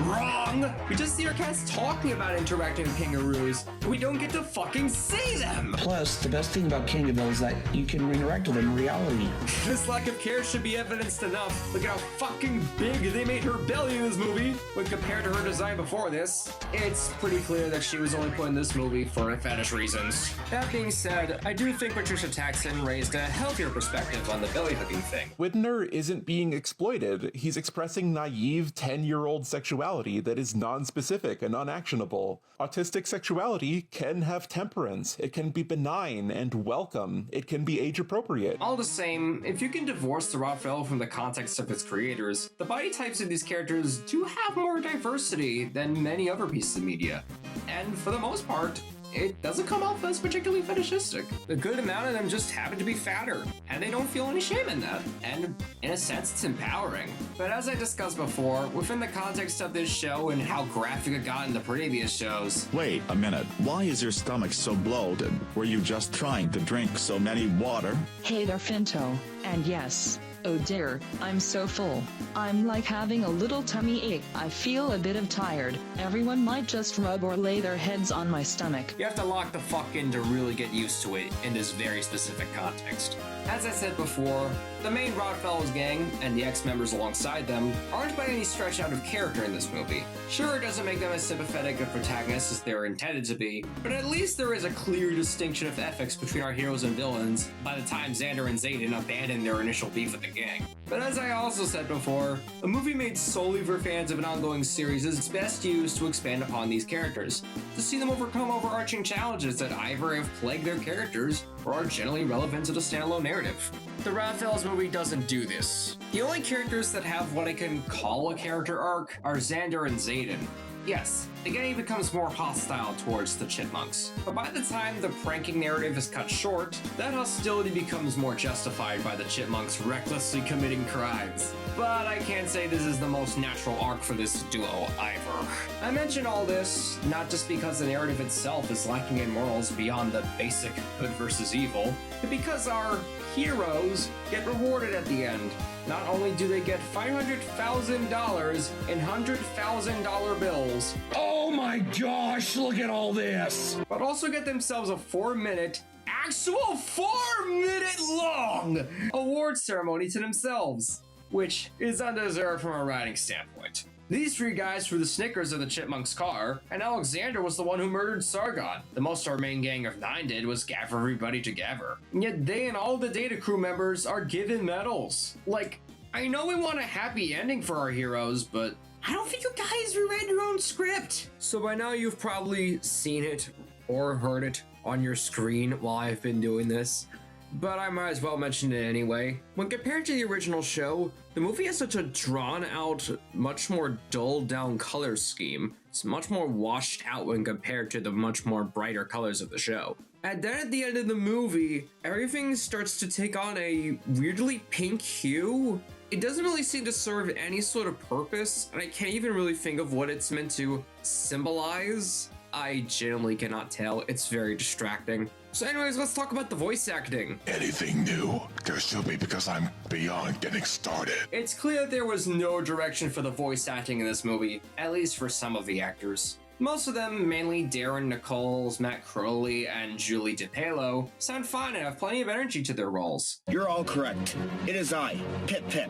S1: Wrong! We just see our cast talking about interacting with kangaroos, but we don't get to fucking see them!
S4: Plus, the best thing about Kangaville is that you can interact with them in reality.
S1: This lack of care should be evidenced enough. Look at how fucking big they made her belly in this movie when compared to her design before this. It's pretty clear that she was only put in this movie for fetish reasons. That being said, I do think Patricia Taxon raised a healthier perspective on the belly hooking thing.
S13: Widner isn't being exploited. He's expressing naive 10-year-old sexuality that is non-specific and unactionable. Autistic sexuality can have temperance. It can be benign and welcome. It can be age-appropriate.
S1: All the same, if you can divorce the Rodfellow from the context of its creators, the body types of these characters do have more diversity than many other pieces of media. And for the most part, it doesn't come off as particularly fetishistic. A good amount of them just happen to be fatter, and they don't feel any shame in that. And in a sense, it's empowering. But as I discussed before, within the context of this show and how graphic it got in the previous shows...
S9: Wait a minute. Why is your stomach so bloated? Were you just trying to drink so many water?
S18: Hey there, Finto. And yes, oh dear, I'm so full. I'm like having a little tummy ache. I feel a bit of tired. Everyone might just rub or lay their heads on my stomach.
S1: You have to lock the fuck in to really get used to it in this very specific context. As I said before, the main Rodfellows gang, and the ex-members alongside them, aren't by any stretch out of character in this movie. Sure, it doesn't make them as sympathetic of protagonists as they're intended to be, but at least there is a clear distinction of ethics between our heroes and villains by the time Xander and Zayden abandon their initial beef with the gang. But as I also said before, a movie made solely for fans of an ongoing series is best used to expand upon these characters, to see them overcome overarching challenges that either have plagued their characters or are generally relevant to the standalone narrative. The Rodfellows movie doesn't do this. The only characters that have what I can call a character arc are Xander and Zayden. Yes, the gang becomes more hostile towards the chipmunks, but by the time the pranking narrative is cut short, that hostility becomes more justified by the chipmunks recklessly committing crimes. But I can't say this is the most natural arc for this duo either. I mention all this not just because the narrative itself is lacking in morals beyond the basic good versus evil, but because our heroes get rewarded at the end. Not only do they get $500,000 in $100,000 bills,
S4: oh my gosh, look at all this!
S1: But also get themselves a 4-minute actual 4-minute long award ceremony to themselves, which is undeserved from a writing standpoint. These three guys were the Snickers of the Chipmunks' car, and Alexander was the one who murdered Sargon. The most our main gang of 9 did was gather everybody together. And yet they and all the Data Crew members are given medals. Like, I know we want a happy ending for our heroes, but I don't think you guys reread your own script. So by now you've probably seen it or heard it on your screen while I've been doing this, but I might as well mention it anyway. When compared to the original show, the movie has such a drawn out, much more dulled down color scheme. It's much more washed out when compared to the much more brighter colors of the show. And then at the end of the movie, everything starts to take on a weirdly pink hue. It doesn't really seem to serve any sort of purpose, and I can't even really think of what it's meant to symbolize. I genuinely cannot tell. It's very distracting. So anyways, let's talk about the voice acting.
S14: Anything new? There should be, because I'm beyond getting started.
S1: It's clear that there was no direction for the voice acting in this movie, at least for some of the actors. Most of them, mainly Darren Nichols, Matt Crowley, and Julie DePalo, sound fine and have plenty of energy to their roles.
S12: You're all correct. It is I, Pip Pip.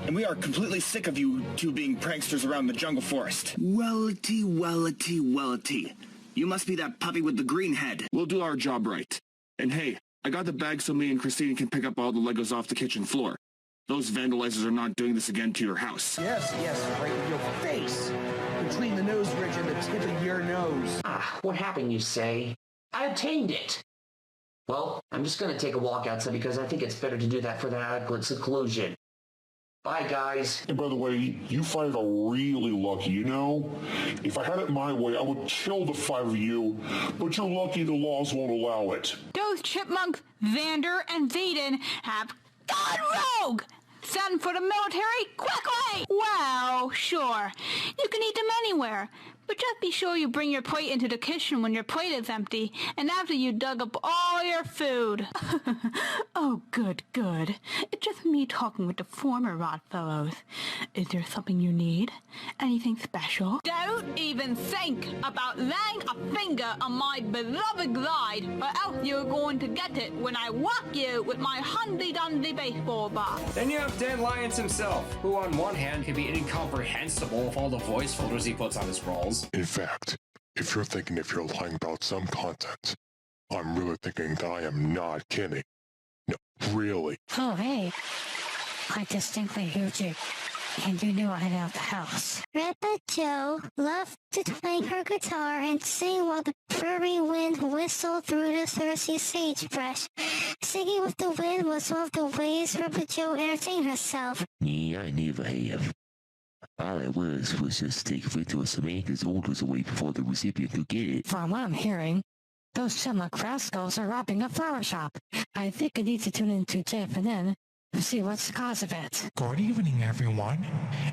S12: And we are completely sick of you two being pranksters around the jungle forest. Wellity, wellity, wellity. You must be that puppy with the green head.
S6: We'll do our job right. And hey, I got the bag so me and Christine can pick up all the Legos off the kitchen floor. Those vandalizers are not doing this again to your house.
S11: Yes, right in your face. Between the nose ridge and the tip of your nose.
S5: What happened, you say? I obtained it. Well, I'm just gonna take a walk outside because I think it's better to do that for that adequate seclusion. Bye, guys.
S14: And by the way, you 5 are really lucky, you know? If I had it my way, I would kill the 5 of you, but you're lucky the laws won't allow it.
S2: Those chipmunks, Vander and Vaden, have gone rogue! Send for the military, quickly! Well, sure. You can eat them anywhere. But just be sure you bring your plate into the kitchen when your plate is empty, and after you dug up all your food. Oh, good. It's just me talking with the former Rodfellows. Is there something you need? Anything special? Don't even think about laying a finger on my beloved glide, or else you're going to get it when I whack you with my hundy-dundy baseball bat.
S1: Then you have Dan Lyons himself, who on one hand can be incomprehensible with all the voice filters he puts on his roles.
S14: In fact, if you're thinking if you're lying about some content, I'm really thinking that I am not kidding. No, really.
S22: Oh, hey. I distinctly heard you. And you knew I had out the house.
S17: Grandpa Joe loved to play her guitar and sing while the furry wind whistled through the thirsty sagebrush. Singing with the wind was one of the ways Grandpa Joe entertained herself.
S19: Yeah, I never have. All I was just take Finto Samantha's orders away before the recipient could get it.
S22: From what I'm hearing, those chipmunk rascals are robbing a flower shop. I think I need to tune into Jeff and then see what's the cause of it.
S20: Good evening, everyone.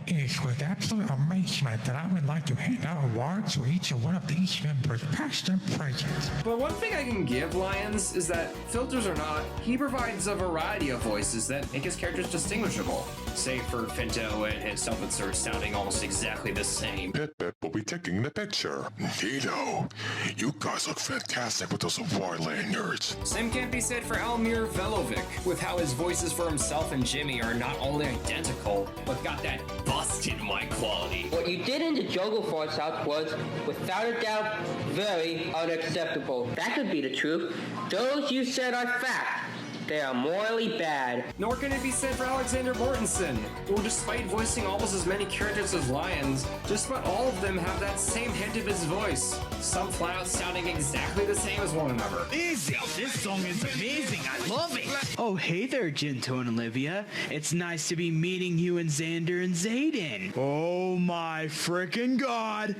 S20: It is with absolute amazement that I would like to hand out awards to each one of these members, past and present.
S1: But one thing I can give Lyons is that, filters or not, he provides a variety of voices that make his characters distinguishable. Say for Finto and his Selfitzer sounding almost exactly the same.
S14: Pip Pip will be taking the picture. Neato. You guys look fantastic with those award lanyards.
S1: Same can't be said for Almir Velovic, with how his voices for himself and Jimmy are not only identical, but got that busted mic quality.
S3: What you did in the Jungle Forest house was, without a doubt, very unacceptable. That could be the truth. Those you said are fact. They are morally bad.
S1: Nor can it be said for Alexander Mortensen, who despite voicing almost as many characters as Lyons, just about all of them have that same hint of his voice. Some flat out sounding exactly the same as one another.
S8: Easy! This song is amazing! I love it! Oh, hey there, Jinto and Olivia. It's nice to be meeting you and Xander and Zayden. Oh my frickin' god!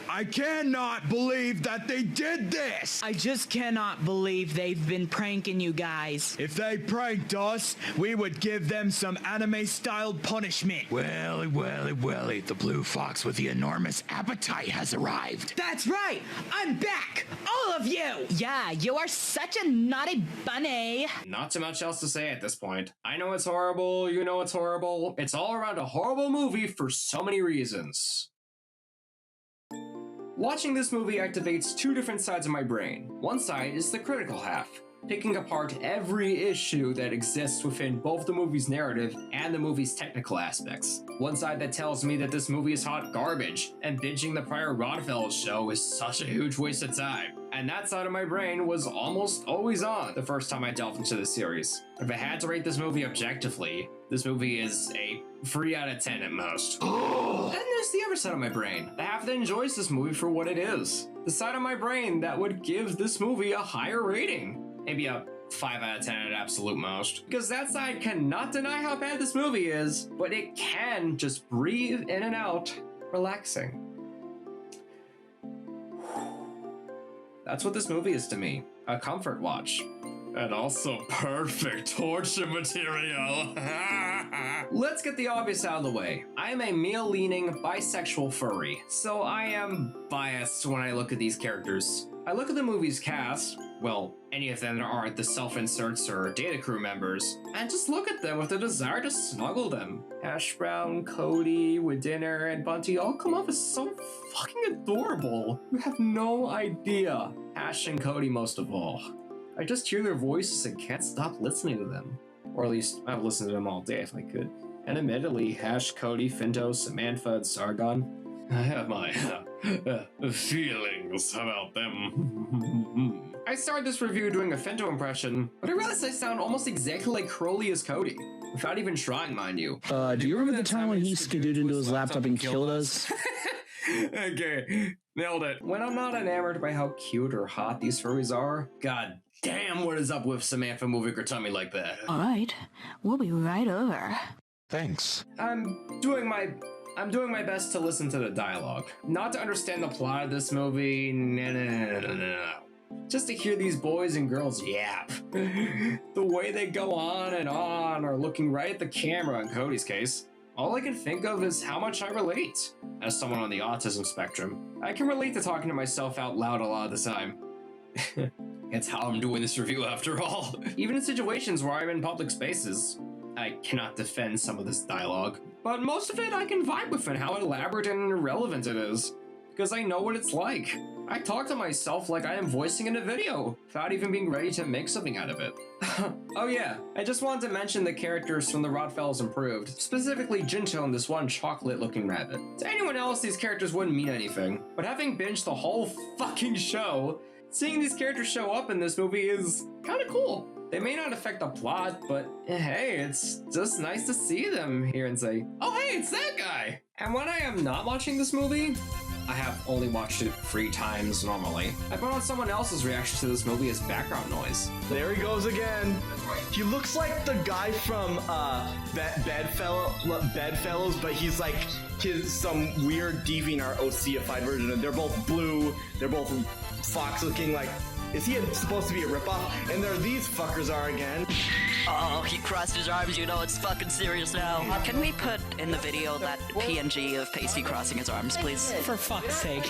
S8: I cannot believe that they did this!
S25: I just cannot believe they've been pranking you guys.
S8: If they pranked us, we would give them some anime-styled punishment.
S20: Welly, the blue fox with the enormous appetite has arrived.
S25: That's right! I'm back! All of you! Yeah, you are such a naughty bunny.
S1: Not too much else to say at this point. I know it's horrible, you know it's horrible. It's all around a horrible movie for so many reasons. Watching this movie activates two different sides of my brain. One side is the critical half. picking apart every issue that exists within both the movie's narrative and the movie's technical aspects. One side that tells me that this movie is hot garbage, and binging the prior Rodfellows show is such a huge waste of time. And that side of my brain was almost always on the first time I delved into the series. If I had to rate this movie objectively, this movie is a 3 out of 10 at most. Then there's the other side of my brain, the half that enjoys this movie for what it is. The side of my brain that would give this movie a higher rating. Maybe a 5 out of 10 at absolute most. Because that side cannot deny how bad this movie is, but it can just breathe in and out, relaxing. That's what this movie is to me, a comfort watch. And also perfect torture material. Let's get the obvious out of the way. I am a male-leaning, bisexual furry, so I am biased when I look at these characters. I look at the movie's cast, well, any of them that aren't the self-inserts or data crew members, and just look at them with a desire to snuggle them. Hash Brown, Cody, Widinner, and Bunty all come off as so fucking adorable. You have no idea. Hash and Cody most of all. I just hear their voices and can't stop listening to them. Or at least, I've listened to them all day if I could. And admittedly, Hash, Cody, Finto, Samantha, and Sargon, I have my feelings about them. I started this review doing a Finto impression, but I realized I sound almost exactly like Crowley as Cody. Without even trying, mind you.
S4: Do you remember the time when he skidooed into his laptop and killed us?
S1: Okay, nailed it. When I'm not enamored by how cute or hot these furries are, god damn, what is up with Samantha moving her tummy like that?
S2: Alright, we'll be right over.
S14: Thanks.
S1: I'm doing my best to listen to the dialogue. Not to understand the plot of this movie, no. Just to hear these boys and girls yap. The way they go on and on, or looking right at the camera in Cody's case. All I can think of is how much I relate. As someone on the autism spectrum, I can relate to talking to myself out loud a lot of the time. It's how I'm doing this review after all. Even in situations where I'm in public spaces, I cannot defend some of this dialogue. But most of it I can vibe with and how elaborate and irrelevant it is. Because I know what it's like. I talk to myself like I am voicing in a video, without even being ready to make something out of it. Oh yeah, I just wanted to mention the characters from the Rodfellows Improved, specifically Jinto and this one chocolate-looking rabbit. To anyone else, these characters wouldn't mean anything, but having binged the whole fucking show, seeing these characters show up in this movie is kinda cool. They may not affect the plot, but hey, it's just nice to see them here and say, oh hey, it's that guy! And when I am not watching this movie, I have only watched it 3 times normally, I put on someone else's reaction to this movie as background noise.
S7: There he goes again. He looks like the guy from Bedfellows, but he's like some weird DeviantArt OC-ified version. They're both blue, they're both fox looking. Like, is he supposed to be a ripoff? And there these fuckers are again.
S10: Oh, he crossed his arms, you know it's fucking serious now. Can we put in the video that PNG of Pasty crossing his arms, please?
S11: For fuck's sake.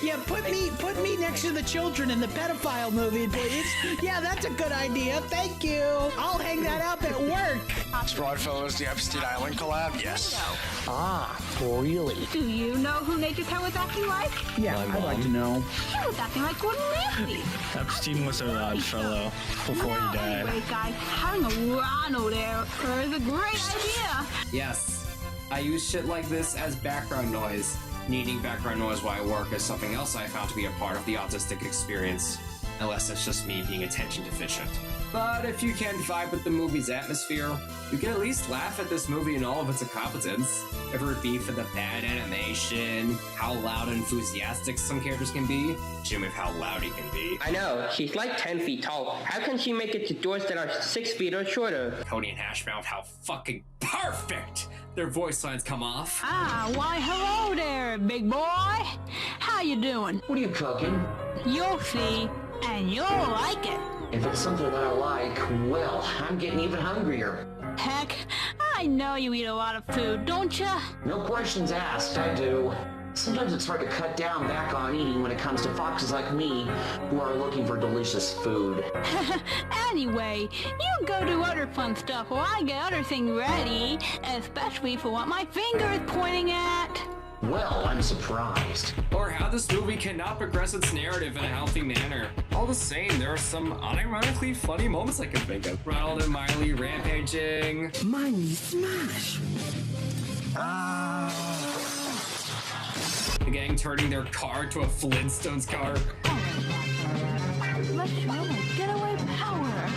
S11: Yeah, put me next to the children in the pedophile movie, please. Yeah, that's a good idea. Thank you. I'll hang that up at work.
S21: Is Rodfellows the Epstein Island collab? Yes.
S11: Ah, really?
S2: Do you know who Nature Cat was acting like?
S11: Yeah, I'd like to know.
S2: He was acting like Gordon Ramsay.
S8: Epstein was a Rodfellow before he died.
S2: Anyway, guys, having a Rhino there is a great idea.
S1: Yes, I use shit like this as background noise. Needing background noise while I work is something else I found to be a part of the autistic experience, unless it's just me being attention deficient. But if you can't vibe with the movie's atmosphere, you can at least laugh at this movie and all of its incompetence. Whether it be for the bad animation, how loud and enthusiastic some characters can be, Jim with how loud he can be.
S3: I know, she's like 10 feet tall. How can she make it to doors that are 6 feet or shorter?
S1: Cody and Hashmouth with how fucking perfect their voice lines come off.
S2: Ah, why hello there, big boy. How you doing?
S23: What are you cooking?
S2: You'll see, and you'll like it.
S23: If it's something that I like, well, I'm getting even hungrier.
S2: Heck, I know you eat a lot of food, don't ya?
S23: No questions asked, I do. Sometimes it's hard to cut down back on eating when it comes to foxes like me who are looking for delicious food.
S2: Anyway, you go do other fun stuff while I get other things ready, especially for what my finger is pointing at.
S23: Well, I'm surprised.
S1: Or how this movie cannot progress its narrative in a healthy manner. All the same, there are some unironically funny moments I can think of. Ronald and Miley rampaging.
S9: Miley smash!
S1: The gang turning their car to a Flintstones car.
S2: Let's show them getaway power.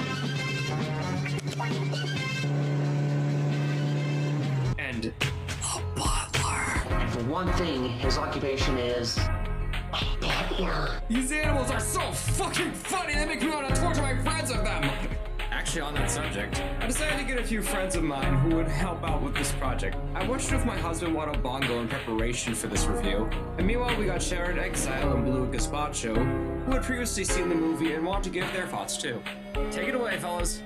S1: And a butler.
S23: And for one thing, his occupation is a butler.
S1: These animals are so fucking funny, they make me want to torture my friends with them. Actually, on that subject, I decided to get a few friends of mine who would help out with this project. I watched with my husband Wado Bongo in preparation for this review, and meanwhile we got Sharon Exile and Blue Gazpacho, who had previously seen the movie and want to give their thoughts too. Take it away, fellas.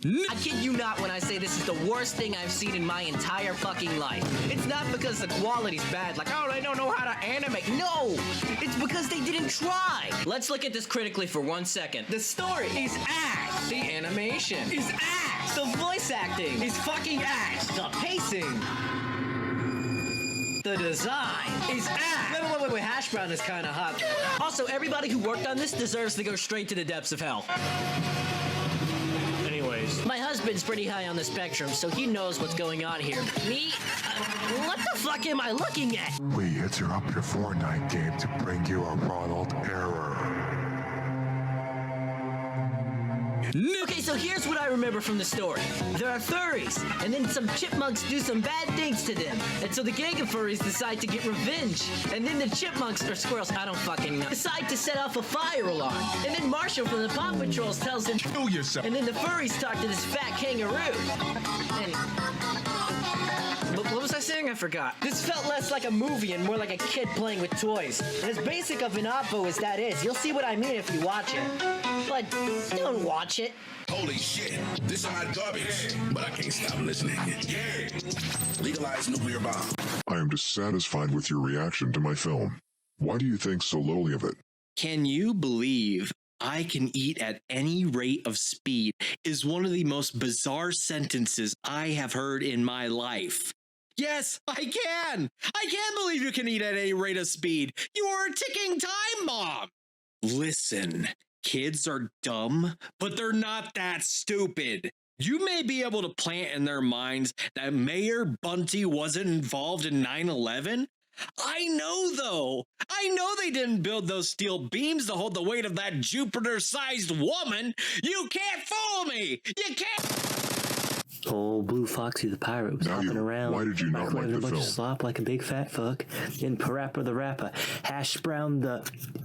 S13: I kid you not when I say this is the worst thing I've seen in my entire fucking life. It's not because the quality's bad, like, oh, they don't know how to animate. No! It's because they didn't try. Let's look at this critically for 1 second. The story is ass. The animation is ass. The voice acting is fucking ass. The pacing. The design is ass. Wait, hash brown is kind of hot. Also, everybody who worked on this deserves to go straight to the depths of hell. Anyways, my husband's pretty high on the spectrum, so he knows what's going on here. Me? What the fuck am I looking at?
S14: We interrupt your Fortnite game to bring you a Ronald error.
S13: Okay, so here's what I remember from the story. There are furries, and then some chipmunks do some bad things to them. And so the gang of furries decide to get revenge. And then the chipmunks, or squirrels, I don't fucking know, decide to set off a fire alarm. And then Marshall from the Paw Patrols tells them, kill yourself. And then the furries talk to this fat kangaroo. And what was I saying? I forgot. This felt less like a movie and more like a kid playing with toys. And as basic of an oppo as that is, you'll see what I mean if you watch it. But don't watch it.
S15: Holy shit, this is hot garbage. But I can't stop listening. Legalize nuclear bomb.
S14: I am dissatisfied with your reaction to my film. Why do you think so lowly of it?
S16: Can you believe I can eat at any rate of speed is one of the most bizarre sentences I have heard in my life. Yes, I can! I can believe you can eat at any rate of speed. You are a ticking time bomb! Listen, kids are dumb, but they're not that stupid. You may be able to plant in their minds that Mayor Bunty wasn't involved in 9/11. I know, though. I know they didn't build those steel beams to hold the weight of that Jupiter-sized woman. You can't fool me! You can't...
S24: Old Blue Foxy the pirate was hopping around.
S14: Why did you not like the
S24: a bunch
S14: film?
S24: of slop like a big fat fuck. Then Parappa the Rapper, Hash Brown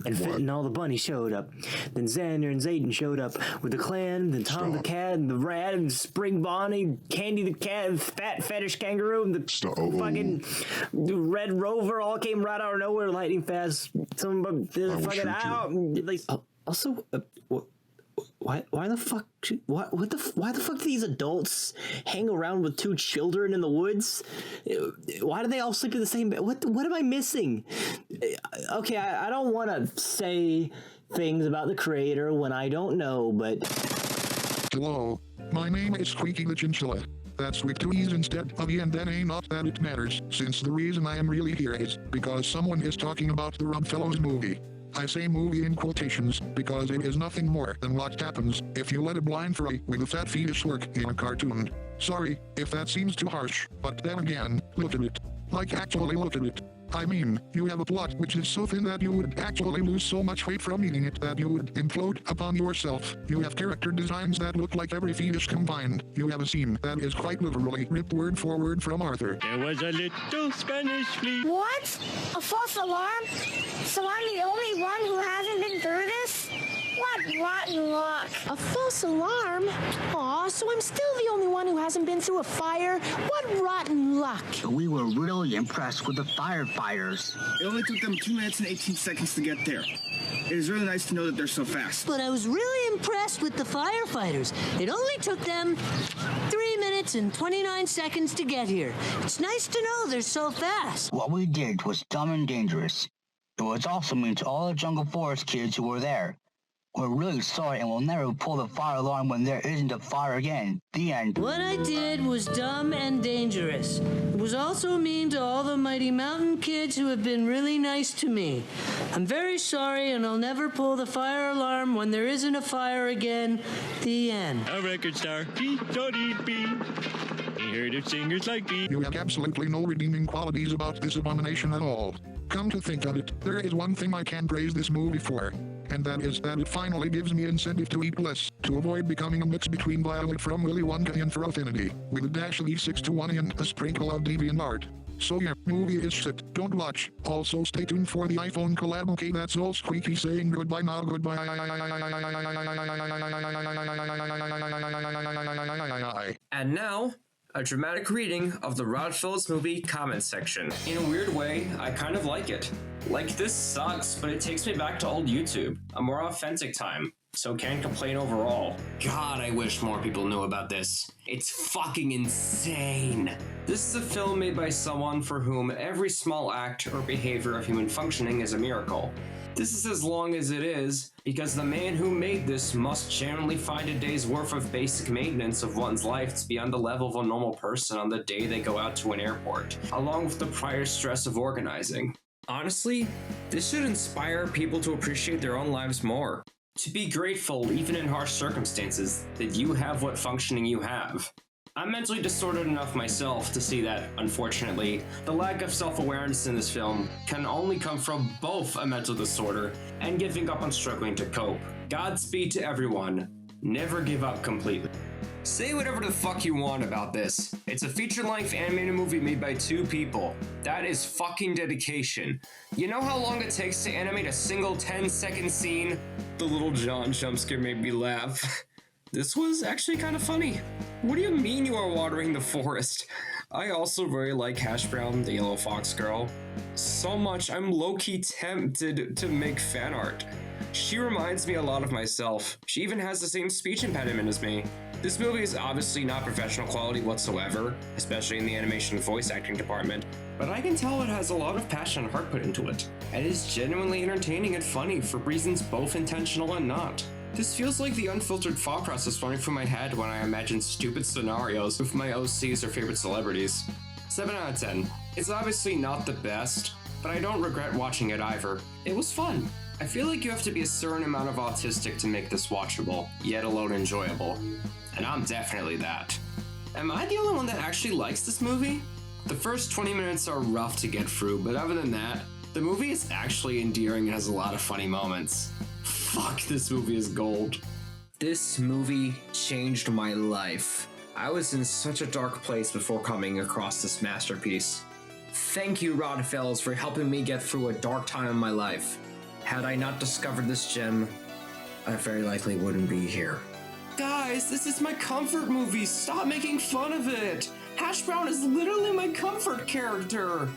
S24: and Fit and all the bunnies showed up. Then Xander and Zayden showed up with the clan. Then Tom the cat and the rat and Spring Bonnie, Candy the cat, and Fat Fetish Kangaroo and the fucking Red Rover all came right out of nowhere, lightning fast. Some fucking out. Also, why the fuck do these adults hang around with two children in the woods? Why do they all sleep in the same bed? What am I missing? Okay, I don't want to say things about the creator when I don't know, but...
S26: Hello, my name is Squeaky the Chinchilla. That's with two E's instead of E, and that ain't not that it matters, since the reason I am really here is because someone is talking about the Rodfellows movie. I say movie in quotations because it is nothing more than what happens if you let a blind furry with a fat fetus work in a cartoon. Sorry if that seems too harsh, but then again, look at it. Like actually look at it. I mean, you have a plot which is so thin that you would actually lose so much weight from eating it that you would implode upon yourself. You have character designs that look like every fetus combined. You have a scene that is quite literally ripped word for word from Arthur.
S27: There was a little Spanish flea.
S28: What? A false alarm? So I'm the only one who hasn't been through this? What rotten luck.
S29: A false alarm? Aw, so I'm still the only one who hasn't been through a fire? What rotten luck.
S30: We were really impressed with the firefighters.
S12: It only took them 2 minutes and 18 seconds to get there. It is really nice to know that they're so fast.
S31: But I was really impressed with the firefighters. It only took them 3 minutes and 29 seconds to get here. It's nice to know they're so fast.
S30: What we did was dumb and dangerous. It was also mean to all the Jungle Forest kids who were there. We're really sorry and we'll never pull the fire alarm when there isn't a fire again. The end.
S31: What I did was dumb and dangerous. It was also mean to all the Mighty Mountain kids who have been really nice to me. I'm very sorry and I'll never pull the fire alarm when there isn't a fire again. The end.
S27: A record star, P.E. Heard of singers like me.
S26: You have absolutely no redeeming qualities about this abomination at all. Come to think of it, there is one thing I can praise this movie for, and that is that it finally gives me incentive to eat less, to avoid becoming a mix between Violet from Willy Wonka and For Affinity, with a dash of E621 and a sprinkle of DeviantArt. So yeah, movie is shit, don't watch. Also stay tuned for the iPhone collab. Okay, that's all Squeaky saying goodbye now, goodbye.
S1: And now, a dramatic reading of the Rodfellows movie comment section. In a weird way, I kind of like it. Like, this sucks, but it takes me back to old YouTube, a more authentic time, so can't complain overall. God, I wish more people knew about this. It's fucking insane. This is a film made by someone for whom every small act or behavior of human functioning is a miracle. This is as long as it is, because the man who made this must genuinely find a day's worth of basic maintenance of one's life to be on the level of a normal person on the day they go out to an airport, along with the prior stress of organizing. Honestly, this should inspire people to appreciate their own lives more. To be grateful, even in harsh circumstances, that you have what functioning you have. I'm mentally distorted enough myself to see that, unfortunately, the lack of self-awareness in this film can only come from both a mental disorder and giving up on struggling to cope. Godspeed to everyone. Never give up completely. Say whatever the fuck you want about this. It's a feature-length animated movie made by 2 people. That is fucking dedication. You know how long it takes to animate a single 10-second scene? The Little John jump scare made me laugh. This was actually kind of funny. What do you mean you are watering the forest? I also very like Hash Brown, the yellow fox girl. So much I'm low-key tempted to make fan art. She reminds me a lot of myself. She even has the same speech impediment as me. This movie is obviously not professional quality whatsoever, especially in the animation and voice acting department, but I can tell it has a lot of passion and heart put into it. It is genuinely entertaining and funny for reasons both intentional and not. This feels like the unfiltered thought process running through my head when I imagine stupid scenarios with my OCs or favorite celebrities. 7 out of 10. It's obviously not the best, but I don't regret watching it either. It was fun. I feel like you have to be a certain amount of autistic to make this watchable, yet alone enjoyable. And I'm definitely that. Am I the only one that actually likes this movie? The first 20 minutes are rough to get through, but other than that, the movie is actually endearing and has a lot of funny moments. Fuck, this movie is gold. This movie changed my life. I was in such a dark place before coming across this masterpiece. Thank you, Rodfellows, for helping me get through a dark time in my life. Had I not discovered this gem, I very likely wouldn't be here. Guys, this is my comfort movie. Stop making fun of it. Hash Brown is literally my comfort character.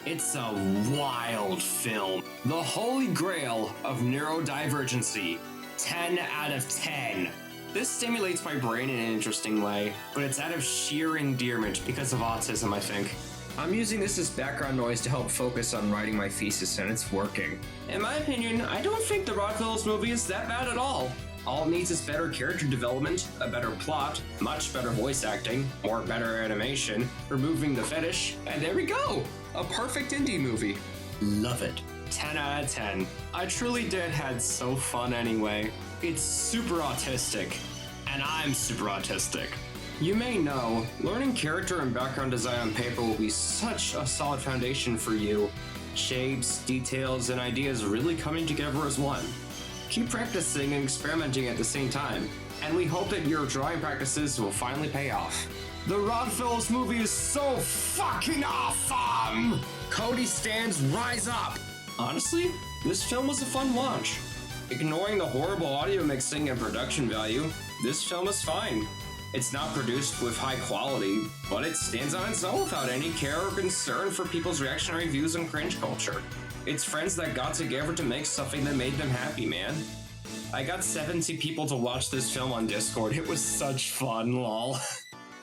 S1: It's a wild film. The holy grail of neurodivergency. 10 out of 10. This stimulates my brain in an interesting way, but it's out of sheer endearment because of autism, I think. I'm using this as background noise to help focus on writing my thesis, and it's working. In my opinion, I don't think the Rodfellows movie is that bad at all. All it needs is better character development, a better plot, much better voice acting, more better animation, removing the fetish, and there we go! A perfect indie movie. Love it. 10 out of 10. I truly did had so fun anyway. It's super autistic, and I'm super autistic. You may know, learning character and background design on paper will be such a solid foundation for you. Shapes, details, and ideas really coming together as one. Keep practicing and experimenting at the same time, and we hope that your drawing practices will finally pay off. The Rodfellows movie is so fucking awesome! Cody stands rise up! Honestly, this film was a fun watch. Ignoring the horrible audio mixing and production value, this film is fine. It's not produced with high quality, but it stands on its own without any care or concern for people's reactionary views on cringe culture. It's friends that got together to make something that made them happy, man. I got 70 people to watch this film on Discord. It was such fun, lol.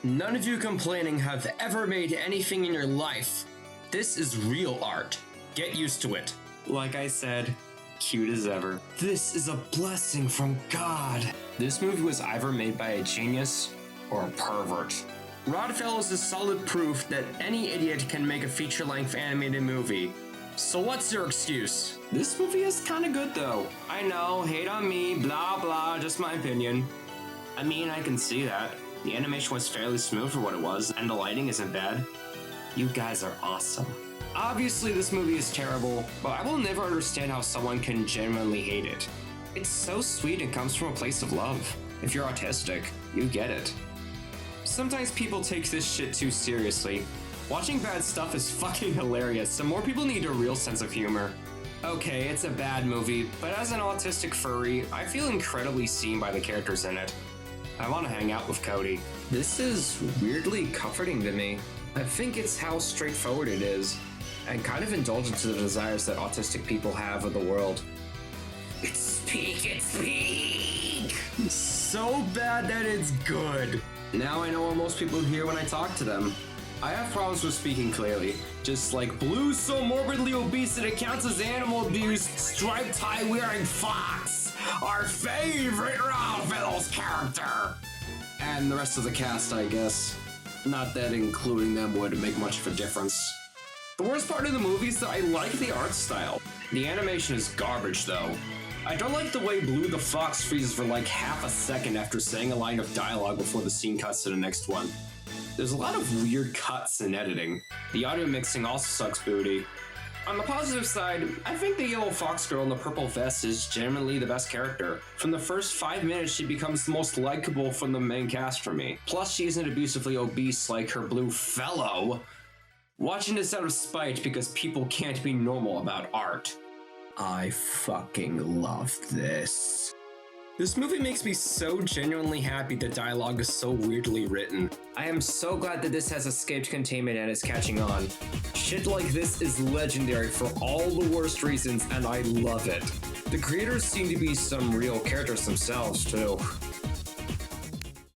S1: None of you complaining have ever made anything in your life. This is real art. Get used to it. Like I said, Cute as ever. This is a blessing from God. This movie was either made by a genius or a pervert. Rodfellows is solid proof that any idiot can make a feature-length animated movie. So what's your excuse? This movie is kinda good though. I know, hate on me, blah blah, just my opinion. I mean, I can see that. The animation was fairly smooth for what it was, and the lighting isn't bad. You guys are awesome. Obviously this movie is terrible, but I will never understand how someone can genuinely hate it. It's so sweet and comes from a place of love. If you're autistic, you get it. Sometimes people take this shit too seriously. Watching bad stuff is fucking hilarious, so more people need a real sense of humor. Okay, it's a bad movie, but as an autistic furry, I feel incredibly seen by the characters in it. I want to hang out with Cody. This is weirdly comforting to me. I think it's how straightforward it is, and kind of indulgent to the desires that autistic people have of the world. It's peak! So bad that it's good. Now I know what most people hear when I talk to them. I have problems with speaking clearly. Just like Blue's so morbidly obese that it counts as animal abuse, striped tie wearing fox, our favorite Rodfellows character. And the rest of the cast, I guess. Not that including them would make much of a difference. The worst part of the movie is that I like the art style. The animation is garbage though. I don't like the way Blue the Fox freezes for like half a second after saying a line of dialogue before the scene cuts to the next one. There's a lot of weird cuts in editing. The audio mixing also sucks booty. On the positive side, I think the yellow fox girl in the purple vest is genuinely the best character. From the first 5 minutes, she becomes the most likable from the main cast for me. Plus, she isn't abusively obese like her blue fellow. Watching this out of spite because people can't be normal about art. I fucking love this. This movie makes me so genuinely happy the dialogue is so weirdly written. I am so glad that this has escaped containment and is catching on. Shit like this is legendary for all the worst reasons, and I love it. The creators seem to be some real characters themselves, too.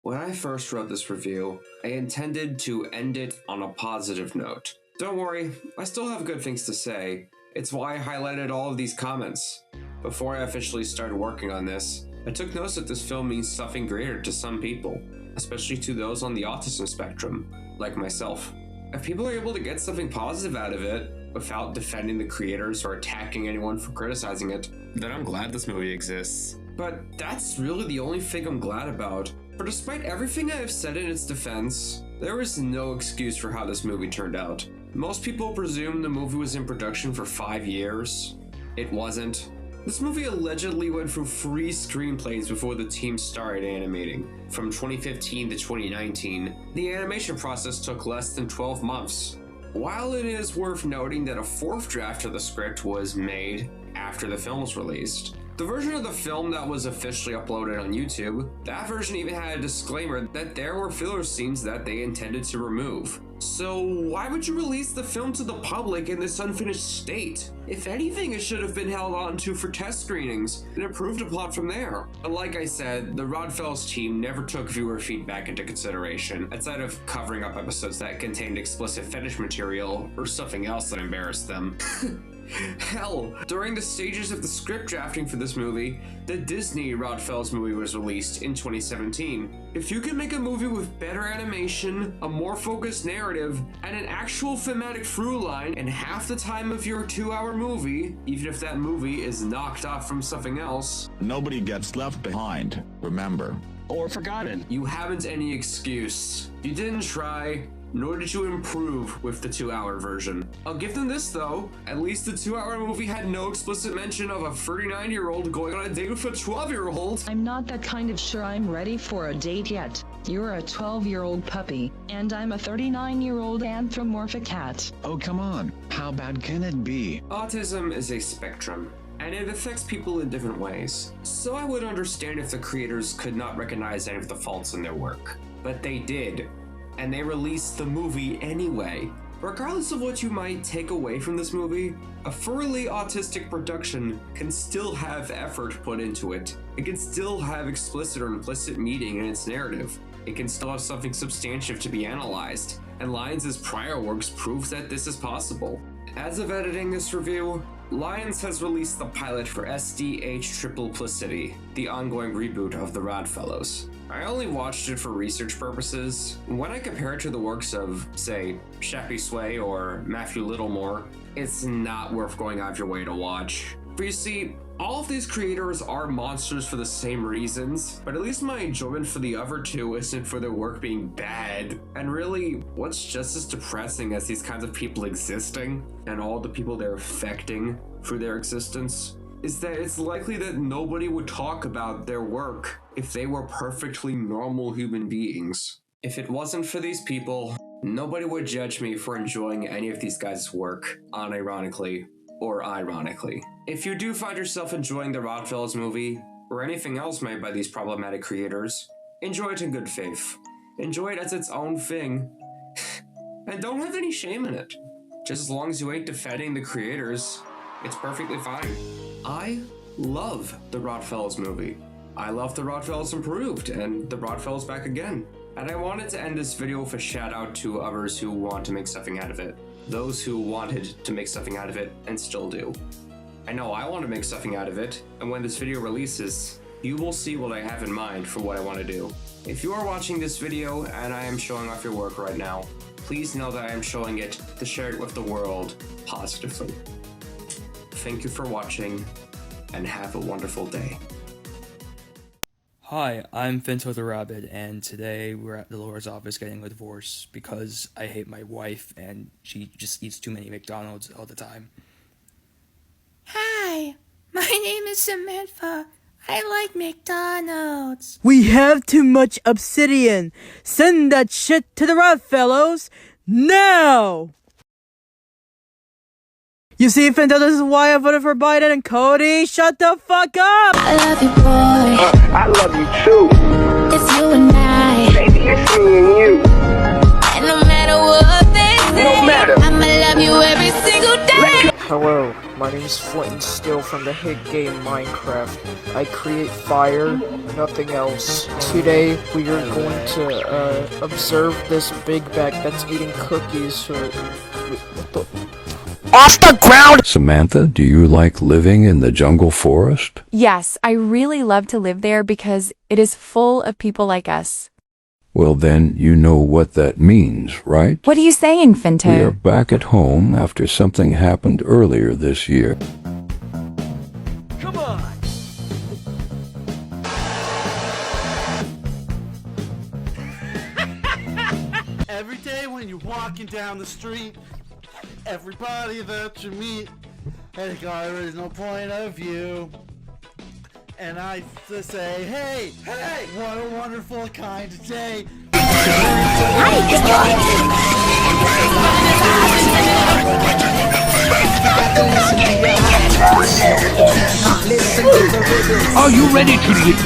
S1: When I first wrote this review, I intended to end it on a positive note. Don't worry, I still have good things to say. It's why I highlighted all of these comments. Before I officially started working on this, I took notice that this film means something greater to some people, especially to those on the autism spectrum, like myself. If people are able to get something positive out of it, without defending the creators or attacking anyone for criticizing it, then I'm glad this movie exists. But that's really the only thing I'm glad about. For despite everything I have said in its defense, there is no excuse for how this movie turned out. Most people presume the movie was in production for 5 years. It wasn't. This movie allegedly went through 3 screenplays before the team started animating. From 2015 to 2019, the animation process took less than 12 months. While it is worth noting that a 4th draft of the script was made after the film was released, the version of the film that was officially uploaded on YouTube, that version even had a disclaimer that there were filler scenes that they intended to remove. So why would you release the film to the public in this unfinished state? If anything, it should have been held on to for test screenings and improved upon from there. But like I said, the Rodfellows team never took viewer feedback into consideration, outside of covering up episodes that contained explicit fetish material or something else that embarrassed them. Hell, during the stages of the script drafting for this movie, the Disney Rodfellows movie was released in 2017. If you can make a movie with better animation, a more focused narrative, and an actual thematic through line in half the time of your 2-hour movie, even if that movie is knocked off from something else,
S4: nobody gets left behind, remember.
S1: Or forgotten. You haven't any excuse. You didn't try, nor did you improve with the 2-hour version. I'll give them this though, at least the 2-hour movie had no explicit mention of a 39-year-old going on a date with a 12-year-old.
S5: I'm not that kind of sure I'm ready for a date yet. You're a 12-year-old puppy, and I'm a 39-year-old anthropomorphic cat.
S4: Oh, come on. How bad can it be?
S1: Autism is a spectrum, and it affects people in different ways. So I would understand if the creators could not recognize any of the faults in their work. But they did. And they released the movie anyway. Regardless of what you might take away from this movie, a thoroughly autistic production can still have effort put into it. It can still have explicit or implicit meaning in its narrative. It can still have something substantive to be analyzed, and Lyons' prior works prove that this is possible. As of editing this review, Lions has released the pilot for SDH Tripleplicity, the ongoing reboot of the Rodfellows. I only watched it for research purposes. When I compare it to the works of, say, Shappy Sway or Matthew Littlemore, it's not worth going out of your way to watch. But you see, all of these creators are monsters for the same reasons, but at least my enjoyment for the other two isn't for their work being bad. And really, what's just as depressing as these kinds of people existing, and all the people they're affecting through their existence, is that it's likely that nobody would talk about their work if they were perfectly normal human beings. If it wasn't for these people, nobody would judge me for enjoying any of these guys' work, unironically or ironically. If you do find yourself enjoying the Rodfellows movie, or anything else made by these problematic creators, enjoy it in good faith. Enjoy it as its own thing, and don't have any shame in it. Just as long as you ain't defending the creators, it's perfectly fine. I love the Rodfellows movie. I love the Rodfellows Improved, and the Rodfellows Back Again. And I wanted to end this video with a shout out to others who want to make something out of it. Those who wanted to make something out of it and still do. I know I want to make something out of it, and when this video releases, you will see what I have in mind for what I want to do. If you are watching this video and I am showing off your work right now, please know that I am showing it to share it with the world positively. Thank you for watching, and have a wonderful day.
S8: Hi, I'm Finto the Rabbit, and today we're at the lawyer's office getting a divorce because I hate my wife and she just eats too many McDonald's all the time.
S6: Hi, my name is Samantha. I like McDonald's.
S7: We have too much obsidian. Send that shit to the Rodfellows now! You see, Finto, this is why I voted for Biden, and Cody, shut the fuck up!
S28: I love you, boy.
S10: I love you too.
S28: It's you and I.
S10: Baby, it's me and you.
S28: And no matter what they say, I'ma love you every single day.
S11: Hello, my name is Flint and Steel from the hit game Minecraft. I create fire, nothing else. Today, we are going to observe this big bag that's eating cookies.
S10: Off the ground!
S17: Samantha, do you like living in the jungle forest?
S18: Yes, I really love to live there because it is full of people like us.
S17: Well then, you know what that means, right?
S18: What are you saying, Finto?
S17: We are back at home after something happened earlier this year.
S10: Come on!
S19: Every day when you're walking down the street, everybody that you meet has got an original point of view. And I just say, hey, what a wonderful kind of day.
S10: Are you ready to leave?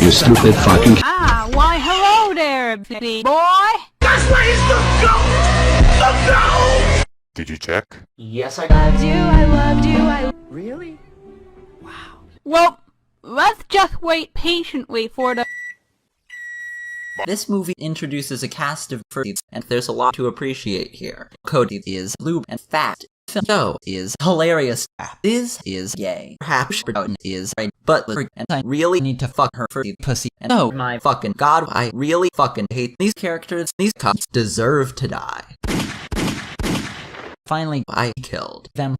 S17: You stupid fucking...
S2: Ah, why hello there, baby boy.
S10: That's why it's the go!
S14: Did you check?
S23: Yes, I
S2: loved you.
S7: Really?
S2: Well, let's just wait patiently for the...
S20: This movie introduces a cast of furries, and there's a lot to appreciate here. Cody is lube and fat. Finto is hilarious. This is gay. Perhaps Brown is right, but and I really need to fuck her furry pussy. And oh my fucking god, I really fucking hate these characters. These cops deserve to die. Finally, I killed them.